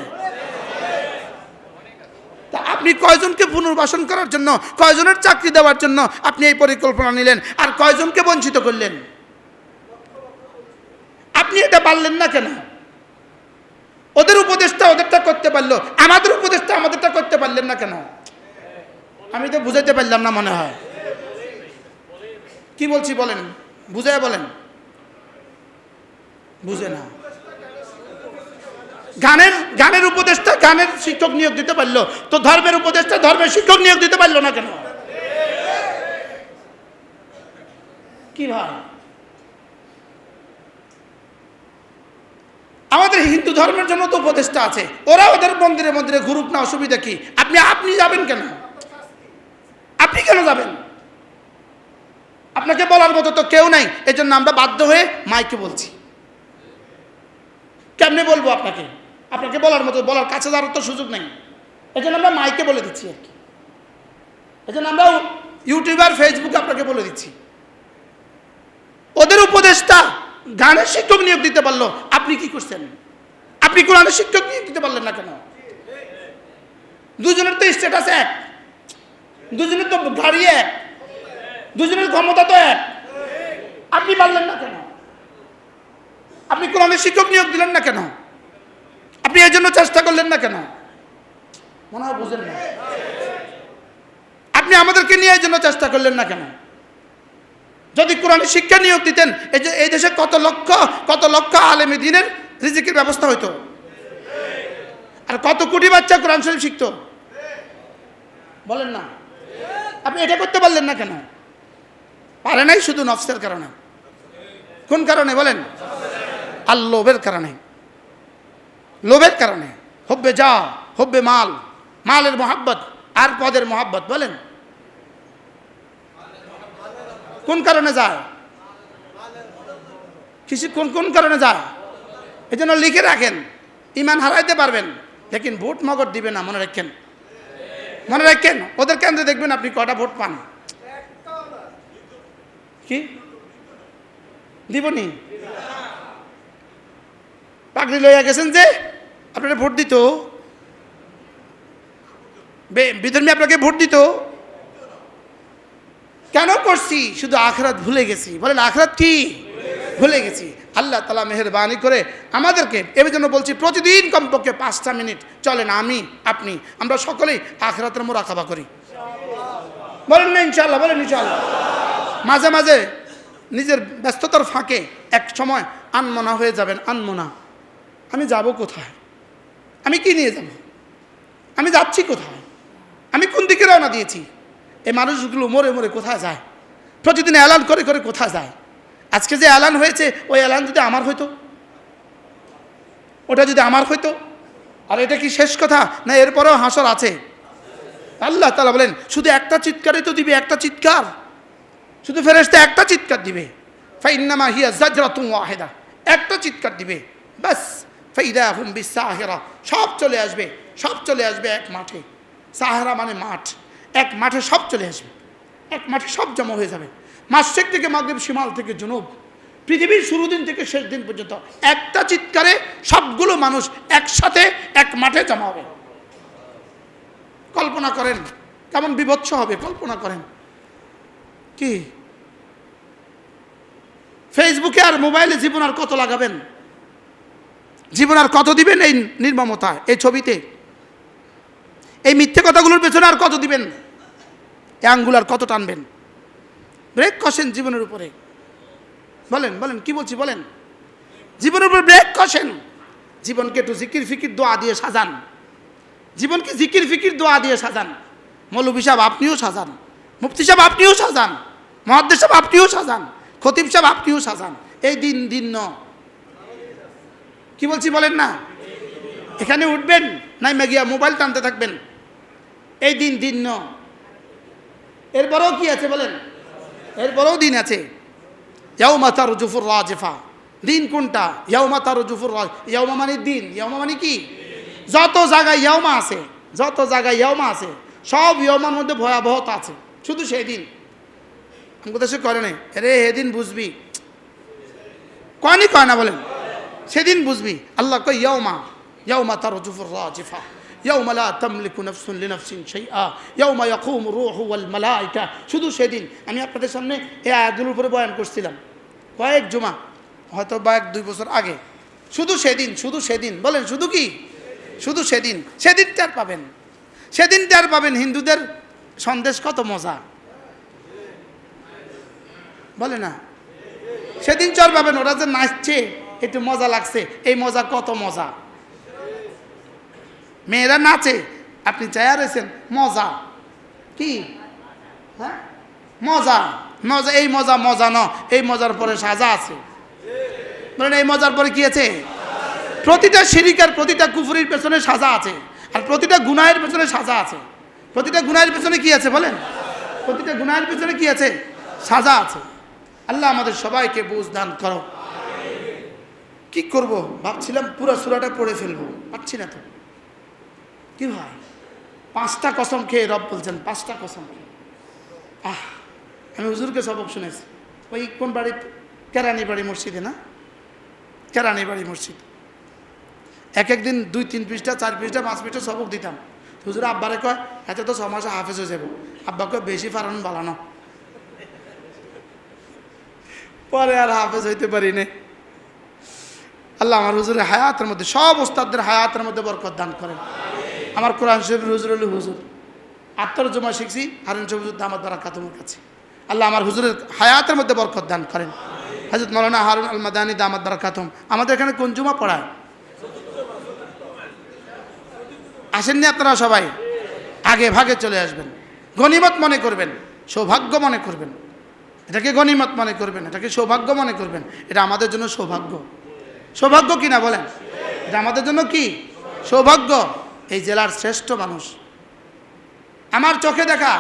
তা আপনি কয়জনকে পুনর্বাসন করার জন্য কয়জনের চাকরি দেওয়ার জন্য আপনি এই পরিকল্পনা নিলেন আর কয়জনকে বঞ্চিত করলেন আপনি এটা পারলেন না কেন ওদের উপদেশটা ওদেরটা করতে পারলো আমাদের উপদেশটা আমাদেরটা করতে পারলেন না কেন আমি তো বুঝাইতে পারলাম না মনে হয় কি বলছি বলেন বুঝায় বলেন বুঝে না গানের উপদেশটা গানের শিক্ষক নিয়োগ দিতে পারলো তো ধর্মের উপদেশটা ধর্মের শিক্ষক নিয়োগ দিতে পারলো না কেন কি ভাই আমাদের হিন্দু ধর্মের জন্য তো উপদেশটা আছে ওরা ওদের মন্দিরে মন্দিরে ঘুরুক না অসুবিধা কি আপনি যাবেন কেন আপনি কেন যাবেন আপনাকে বলার মতো তো কেউ নাই এজন্য আমরা বাধ্য হয়ে মাইকে বলছি কেমনে বলবো আপনাকে বলার মতো বলার কাছে যাওয়ার তো সুযোগ নেই এজন্য আমরা মাইকে বলে দিচ্ছি আর কি এজন্য আমরা ইউটিউবার ফেসবুকে আপনাকে বলে দিচ্ছি ওদের উপদেশটা গানের শিক্ষক নিয়োগ দিতে পারলো আপনি কি করছেন আপনি কোরআনের শিক্ষক নিয়োগ দিতে পারলেন না কেন দুজনের তো স্ট্যাটাস এক দুজনের তো গাড়ি এক দুজনের ক্ষমতা তো এক আপনি পারলেন না কেন আপনি কোরআনের শিক্ষক নিয়োগ দিলেন না কেন আপনি এর জন্য চেষ্টা করলেন না কেন মনে হয় বুঝেন না আপনি আমাদেরকে নিয়ে এই জন্য চেষ্টা করলেন না কেন যদি কোরআনের শিক্ষা নিয়োগ দিতেন এই দেশে কত লক্ষ আলেমে দ্বীনের রিজিকের ব্যবস্থা হইতো আর কত কোটি বাচ্চা কোরআন শরীফ শিখতো বলেন না আপনি এটা করতে পারলেন না কেন পারে নাই শুধু নফসের কারণে কোন কারণে বলেন আর লোভের কারণে হব্বে মালের মোহাব্বত আর পদের মোহাব্বত বলেন কোন কারণে যায় কোন কারণে যায় এই জন্য লিখে রাখেন ইমান হারাইতে পারবেন লেকিন ভোট মগর দিবে না মনে রাখেন ওদের কেন্দ্রে দেখবেন আপনি কটা ভোট পান কি দিবনি পাগড়ি লইয়া গেছেন যে আপনারা ভোট দিত বিধর্মী আপনাকে ভোট দিত কেন করছি শুধু আখিরাত ভুলে গেছি বলেন আখিরাত কি ভুলে গেছি আল্লাহ তাআলা মেহেরবানি করে আমাদেরকে এর জন্য বলছি প্রতিদিন কমপক্ষে 5টা মিনিট চলেন আপনি আমরা সকলেই আখিরাতের মুরাকাবা করি বলেন না ইনশাআল্লাহ বলেন ইনশাআল্লাহ মাঝে মাঝে নিজের ব্যস্ততার ফাঁকে এক সময় আনমনা হয়ে যাবেন আমি যাব কোথায় আমি কি নিয়ে যাব আমি যাচ্ছি কোথায় আমি কোন দিকে রওনা দিয়েছি এই মানুষগুলো মরে কোথায় যায় প্রতিদিন এলান করে কোথায় যায় আজকে যে এলান হয়েছে ওই এলান যদি আমার হইতো, ওটা যদি আমার হইতো, আর এটা কি শেষ কথা না এরপরেও হাসর আছে? আল্লাহ তাআলা বলেন শুধু একটা চিৎকারই তো দিবে, একটা চিৎকার, শুধু ফেরেশতা একটা চিৎকার দিবে, ফাইন্নামা হিয়া জাজরাতুন ওয়াহিদা, একটা চিৎকার দিবে বাস, ফাইদা হুম বিসাহিরা, সব চলে আসবে, সব চলে আসবে এক মাঠে। সাহারা মানে মাঠ, এক মাঠে সব চলে আসবে, এক মাঠে সব জমা হয়ে যাবে। মাশরিক থেকে মাগরিব, শিমাল থেকে জুনুব, পৃথিবীর শুরু দিন থেকে শেষ দিন পর্যন্ত একটা চিৎকারে সবগুলো মানুষ একসাথে এক মাঠে জমা হবে। কল্পনা করেন কেমন বিভৎস হবে, কল্পনা করেন। কি ফেসবুকে আর মোবাইলে জীবন আর কত লাগাবেন, জীবন আর কত দিবেন এই নির্মমতা, এই ছবিতে, এই মিথ্যে কথাগুলোর পেছনে আর কত দিবেন, এই আঙ্গুল আর কত টানবেন? ব্রেক কষেন জীবনের উপরে। বলেন বলেন কি বলছি বলেন, জীবনের উপর ব্রেক কষেন। জীবনকে একটু জিকির ফিকির দোয়া দিয়ে সাজান, জীবনকে জিকির ফিকির দোয়া দিয়ে সাজান। মৌলভী সাহেব আপনিও সাজান, মুফতি সাহেব আপনিও সাজান, মুহাদ্দিস সাহেব আপনিও সাজান, খতিব সাহেব আপনিও সাজান। এই দিন দিন কি বলছি বলেন না, এখানে উঠবেন নাই মেগিয়া মোবাইল টানতে থাকবেন। এই দিন দিন এরপরেও কি আছে বলেন, এরপরেও দিন আছে। ইয়াউমা তারজুফুর রাজিফা, দিন কোনটা? ইয়াউমা তারজুফুর রাজিফা, ইয়াউমা মানে দিন, ইয়াউমা মানে কি? যত জায়গায় ইয়াউমা আছে, যত জায়গায় ইয়াউমা আছে, সব ইয়াউমার মধ্যে ভয়াবহতা আছে। শুধু সেই দিন আমাদের দেশে করে নেই, আরে এদিন বুঝবি, কয়নি কয় না বলেন, সেদিন বুঝবি। আল্লাহ কয় ইয়াউমা, ইয়াউমা তারজুফুর রাজিফা, ইয়াউমা লা তামলিকু নাফসুন লিনাফসিন শাইআ, ইয়াউমা ইয়াকুমুর রূহু ওয়াল মালায়েকা। শুধু সেদিন আমি আপনাদের সামনে এই আয়াতগুলোর উপরে বয়ান করছিলাম কয়েক জুমা, হয়তো বা 1-2 বছর আগে। শুধু সেদিন, শুধু সেদিন, বলেন শুধু কি? শুধু সেদিন। সেদিন টের পাবেন, সেদিন টের পাবেন হিন্দুদের সন্দেশ কত মজা, বলে না? সেদিন চর পাবেন ওরা যে নাচছে একটু মজা লাগছে, এই মজা কত মজা। মেয়েরা নাচে, আপনি চায়া রয়েছেন, মজা কি? হ্যাঁ মজা, মজা, এই মজা মজা ন, এই মজার পরে সাজা আছে। বলেন এই মজার পরে কি আছে? প্রতিটা শিরিকের, প্রতিটা কুফরির পেছনে সাজা আছে, আর প্রতিটা গুনাহের পেছনে সাজা আছে। প্রতিটা গুনাহের পেছনে কি আছে বলেন? প্রতিটা গুনাহের পেছনে কি আছে? সাজা আছে। আল্লাহ আমাদের সবাইকে বুঝ দান করো। কি করব ভাবছিলাম পুরো সূরাটা পড়ে ফেলবো, পাচ্ছি না তো। কি ভাই 5টা কসম খেয়ে রব বলছেন, 5টা কসম খেয়ে। আমি হুজুরকে সবক শুনেছি, ওই কোন বাড়ি, কেরানি বাড়ি মসজিদে না, কেরানি বাড়ি মসজিদ। এক একদিন 2-3 পৃষ্ঠা, 4 পৃষ্ঠা, 5 পৃষ্ঠা সবক দিতাম। হুজুর আব্বারে কয় এত তো 6 মাসে হাফেজ হয়ে যাব। আব্বাকে বেশি ফারান বালানো, পরে আর হাফেজ হইতে পারি না। আল্লাহ আমার হুজুরের হায়াতের মধ্যে, সব ওস্তাদদের হায়াতের মধ্যে বরকত দান করেন। আমার কোরআন শরীফের হুজুর হল হুজুর আত্মর জমা শিখছি হারুন শরীফ হুজুর দামাত বারাকাতুহুর কাছে। আল্লাহ আমার হুজুরের হায়াতের মধ্যে বরকত দান করেন। হযরত মাওলানা হারুন আল মাদানী দামাত বারাকাতুহুম আমাদের এখানে কোন জুমা পড়ায়? আসেননি আপনারা সবাই? আগে ভাগে চলে আসবেন, গনিমত মনে করবেন, সৌভাগ্য মনে করবেন। এটাকে গনিমত মনে করবেন, এটাকে সৌভাগ্য মনে করবেন। এটা আমাদের জন্য সৌভাগ্য। সৌভাগ্য কি না বলেন? এটা আমাদের জন্য কি সৌভাগ্য। এই জেলার শ্রেষ্ঠ মানুষ, আমার চোখে দেখা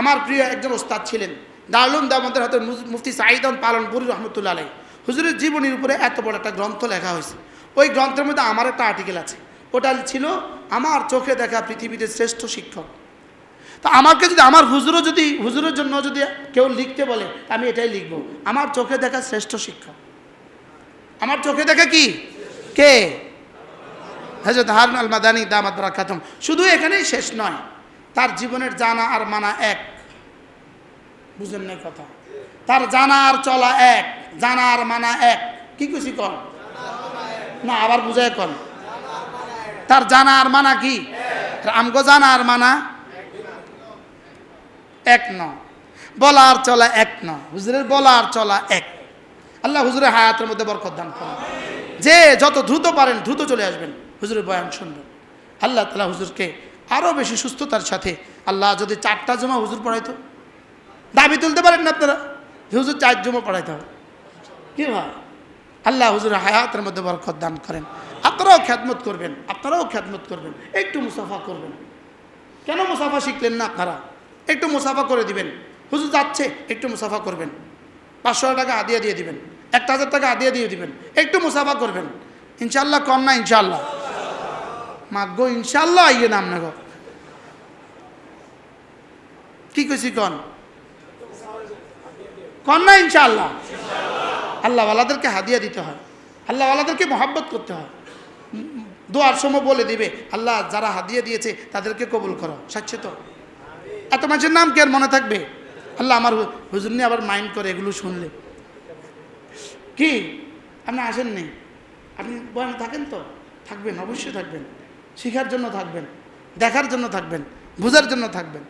আমার প্রিয় একজন ওস্তাদ ছিলেন, দারুল উলুম দেওবন্দের হাতে মুফতি সাঈদ আহমদ পালনপুরি রহমতুল্লাহ আলাইহি। হুজুরের জীবনীর উপরে এত বড় একটা গ্রন্থ লেখা হয়েছে। ওই গ্রন্থের মধ্যে আমার একটা আর্টিকেল আছে, ওটা ছিল আমার চোখে দেখা পৃথিবীতে শ্রেষ্ঠ শিক্ষক। তা আমাকে যদি, আমার হুজুরের জন্য যদি কেউ লিখতে বলে, আমি এটাই লিখব, আমার চোখে দেখা শ্রেষ্ঠ শিক্ষক। আমার চোখে দেখা কি? কে? হযরত হারুন আল মাদানী দামাত বারাকাতুহুম। শুধু এখানেই শেষ নয়, তার জীবনের জানা আর মানা এক। বুঝেন না কথা? তার জানা আর চলা এক, জানা আর মানা এক। কি খুশি কর না, আবার বুঝায় কর। তার জানা আর মানা কি? আমগো জানা আর মানা এক ন, বলা আর চলা এক ন। হুজুরের বলা আর চলা এক। আল্লাহ হুজুরের হায়াতের মধ্যে বরকত দান করেন। যে যত দ্রুত পারেন দ্রুত চলে আসবেন, হুজুরের বয়ান শুনবেন। আল্লাহ তাআলা হুজুরকে আরও বেশি সুস্থতার সাথে, আল্লাহ যদি 4টা জুমা হুজুর পড়াইতো, দাবি তুলতে পারেন না আপনারা হুজুর 4 জুমা পড়াইতে হবে। কি হয়? আল্লাহ হুজুরের হায়াতের মধ্যে বরকত দান করেন। আপনারাও খ্যাদমত করবেন, আপনারাও খ্যাদমত করবেন, একটু মুসাফা করবেন। কেন মুসাফা শিখলেন না আপনারা? একটু মুসাফা করে দিবেন। হুজুর যাচ্ছে, একটু মুসাফা করবেন। 500 টাকা হাদিয়া দিয়ে দিবেন, 1000 টাকা হাদিয়া দিয়ে দিবেন, একটু মুসাফা করবেন। ইনশাল্লাহ কন না? ইনশাল্লাহ মাগো ইনশাল্লাহ আইয়ে নাম না গো, কি কইছি কন? কন না? ইনশাল্লাহ। আল্লাহওয়ালাদেরকে হাদিয়া দিতে হয়, আল্লাহওয়ালাদেরকে মহাব্বত করতে হয়। দোয়ার সময় বলে দিবে, আল্লাহ যারা হাদিয়া দিয়েছে তাদেরকে কবুল করো। সাচ্ছে তো এত মানুষের নাম কি আর মনে থাকবে? আল্লাহ আমার হুজুর নিয়ে আবার মাইন্ড করে এগুলো শুনলে। কি আপনি আসেননি? আপনি বয়ানে থাকেন তো? থাকবেন, অবশ্যই থাকবেন। শিখার জন্য থাকবেন, দেখার জন্য থাকবেন, বোঝার জন্য থাকবেন।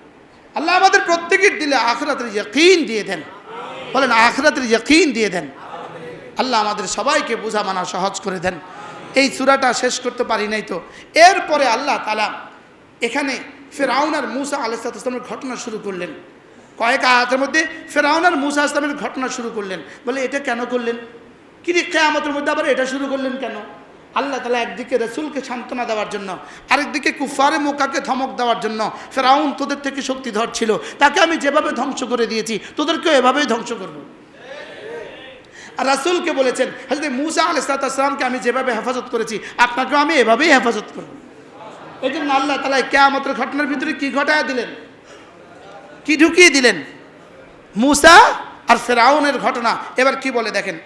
আল্লাহ আমাদের প্রত্যেকের দিলে আখিরাতের ইয়াকিন দিয়ে দেন। বলেন আখিরাতের ইয়াকিন দিয়ে দেন। আল্লাহ আমাদের সবাইকে বোঝা মানা সহজ করে দেন। এই সূরাটা শেষ করতে পারি নাই তো, এরপরে আল্লাহ তাআলা এখানে ফিরআউন আর মূসা আলাইহিস সালামের ঘটনা শুরু করলেন। কয়েক আয়াতের মধ্যে ফিরআউন আর মূসা আলাইহিস সালামের ঘটনা শুরু করলেন। বলে এটা কেন করলেন? কি রে কিয়ামতের মধ্যে আবার এটা শুরু করলেন কেন? আল্লাহ তাআলা একদিকে রাসূলকে সান্ত্বনা দেওয়ার জন্য, আরেকদিকে কুফারে মক্কাকে ধমক দেওয়ার জন্য। ফিরআউন তোদের থেকে শক্তিধর ছিল, তাকে আমি যেভাবে ধ্বংস করে দিয়েছি তোদেরকেও এভাবেই ধ্বংস করব। আর রাসূলকে বলেছেন, হযরত মূসা আলাইহিস সালামকে আমি যেভাবে হেফাজত করেছি আপনাকেও আমি এভাবেই হেফাজত করব। এই জন্য আল্লাহ তাআলা কিয়ামতের ঘটনার ভিতরে কি ঘটায় দিলেন, কি ঢুকিয়ে দিলেন? মূসা আর ফিরআউনের ঘটনা। এবার কি বলে দেখেন,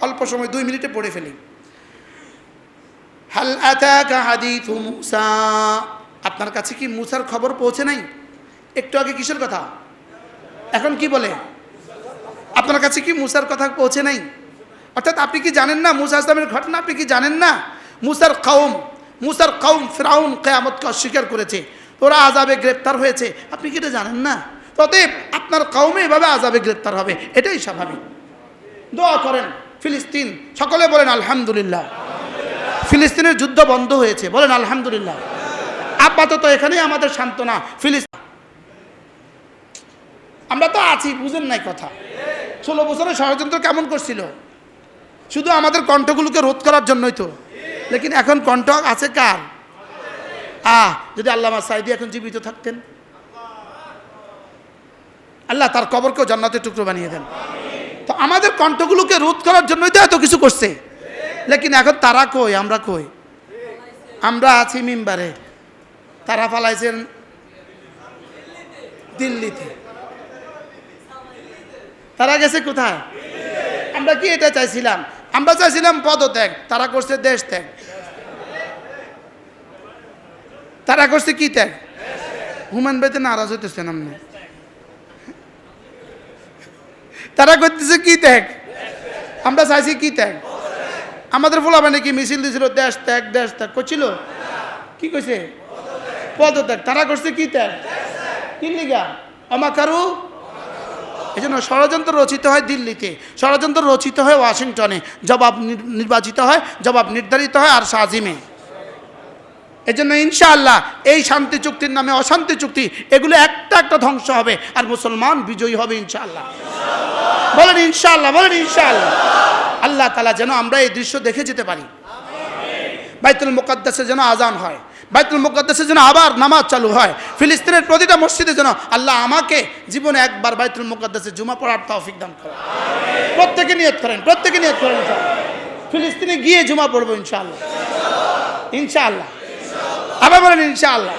অল্প সময় 2 মিনিটে পড়ে ফেলি। হাল আতাকা হাদিসু মূসা, আপনার কাছে কি মূসার খবর পৌঁছে নাই? একটু আগে কিসের কথা? এখন কি বলে? আপনার কাছে কি মূসার কথা পৌঁছে নাই? অর্থাৎ আপনি কি জানেন না মূসা ইসলামের ঘটনা? আপনি কি জানেন না মূসার কওম ফিরআউন কিয়ামতকে অস্বীকার করেছে, ওরা আযাবে গ্রেফতার হয়েছে? আপনি কি এটা জানেন না? অতএব আপনার কওমে এভাবে আযাবে গ্রেফতার হবে, এটাই স্বাভাবিক। দোয়া করেন ফিলিস্তিন, সকলে বলেন আলহামদুলিল্লাহ। ফিলিস্তিনের যুদ্ধ বন্ধ হয়েছে, বলেন আলহামদুলিল্লাহ। আপাতত এখানেই আমাদের সান্ত্বনা। ফিলিস্তিন আমরা তো আছি, বুঝেন নাই কথা। 16 বছরের ষড়যন্ত্র কেমন করছিল? শুধু আমাদের কণ্ঠগুলোকে রোধ করার জন্যই তো। লেকিন এখন কণ্ঠ আছে কার? যদি আল্লামা সাঈদী এখন জীবিত থাকতেন, আল্লাহ তার কবরকেও জান্নাতের টুকরো বানিয়ে দেন। তো আমাদের কণ্ঠগুলোকে রোধ করার জন্যই তো এত কিছু করছে। লেকিন এখন তারা কই, আমরা কই? আমরা আছি মিম্বারে, তারা পালাইছেন দিল্লিতে। তারা গেছে কোথায়? আমরা কি এটা চাইছিলাম? আমরা চাইছিলাম পদত্যাগ, তারা করছে দেশ ত্যাগ। তারা করছে কি ত্যাগ? হুমান ভাইতে নারাজ হইতেছেন আপনি। তারা করতেছে কি ত্যাগ? আমরা চাইছি কি ত্যাগ? আমাদের ফুলাবানে কি মিছিল দিছিল দেশ ত্যাগ, দেশ ত্যাগ করছিল? কি কইছে? পদত্যাগ। তারা করছে কি ত্যাগ? কি লিগা? অমাকারু। এই জন্য ষড়যন্ত্র রচিত হয় দিল্লিতে, ষড়যন্ত্র রচিত হয় ওয়াশিংটনে, জবাব নির্বাচিত হয়, জবাব নির্ধারিত হয় আর শাজিমে। এই জন্য ইনশাআল্লাহ এই শান্তি চুক্তির নামে অশান্তি চুক্তি, এগুলো একটা একটা ধ্বংস হবে আর মুসলমান বিজয়ী হবে ইনশাআল্লাহ। বলেন ইনশাআল্লাহ, বলেন ইনশাআল্লাহ। আল্লাহ তাআলা যেন আমরা এই দৃশ্য দেখে যেতে পারি। বাইতুল মুকাদ্দাসে যেন আজান হয়, বাইতুল মুকাদ্দাসে যেন আবার নামাজ চালু হয়, ফিলিস্তিনের প্রতিটা মসজিদে যেন আল্লাহ আমাকে জীবনে একবার বাইতুল মুকাদ্দাসে জুমা পড়ার তৌফিক দান করেন। প্রত্যেকে নিয়ত করেন, প্রত্যেকে নিয়ত করেন ফিলিস্তিনে গিয়ে জুমা পড়বো ইনশাআল্লাহ, ইনশাআল্লাহ। আবার বলেন ইনশাআল্লাহ।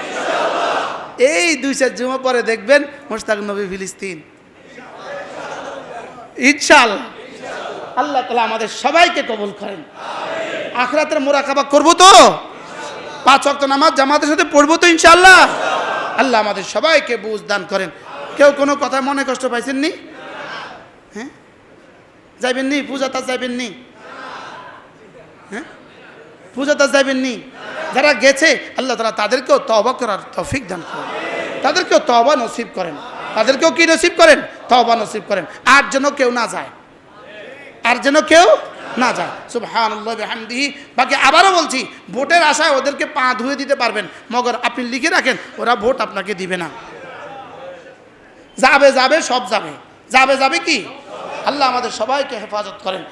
এই 2-4 জুমা পরে দেখবেন মুশতাক নবী ফিলিস্তিন, ইনশাআল্লাহ। আল্লাহ তাআলা আমাদের সবাইকে কবুল করেন। আখিরাতের মুরাকাবা করব তো, 5 ওয়াক্ত নামাজ জামাতের সাথে পড়বো তো ইনশাআল্লাহ। আল্লাহ আমাদের সবাইকে বুঝ দান করেন। কেউ কোনো কথা মনে কষ্ট পাইছেন নি? হ্যাঁ, যাইবেন নি পূজাতা? যাইবেন নি? হ্যাঁ, পূজাতা যাইবেন নি? যারা গেছে আল্লাহ তাআলা তাদেরকেও তওবা করার তৌফিক দান করেন, তাদেরকেও তওবা নসিব করেন, তাদেরকেও কি নসিব করেন? তওবা নসিব করেন। আর যেন কেউ না যায়, আর যেন কেউ না যায়। সুবহানাল্লাহ বিহামদিহি। বাকি আবারও বলছি, ভোটের আশায় ওদেরকে পা ধুয়ে দিতে পারবেন, মগর আপনি লিখে রাখেন ওরা ভোট আপনাকে দিবে না। যাবে যাবে, সব যাবে, যাবে যাবে কি আল্লাহ আমাদের সবাইকে হেফাজত করেন।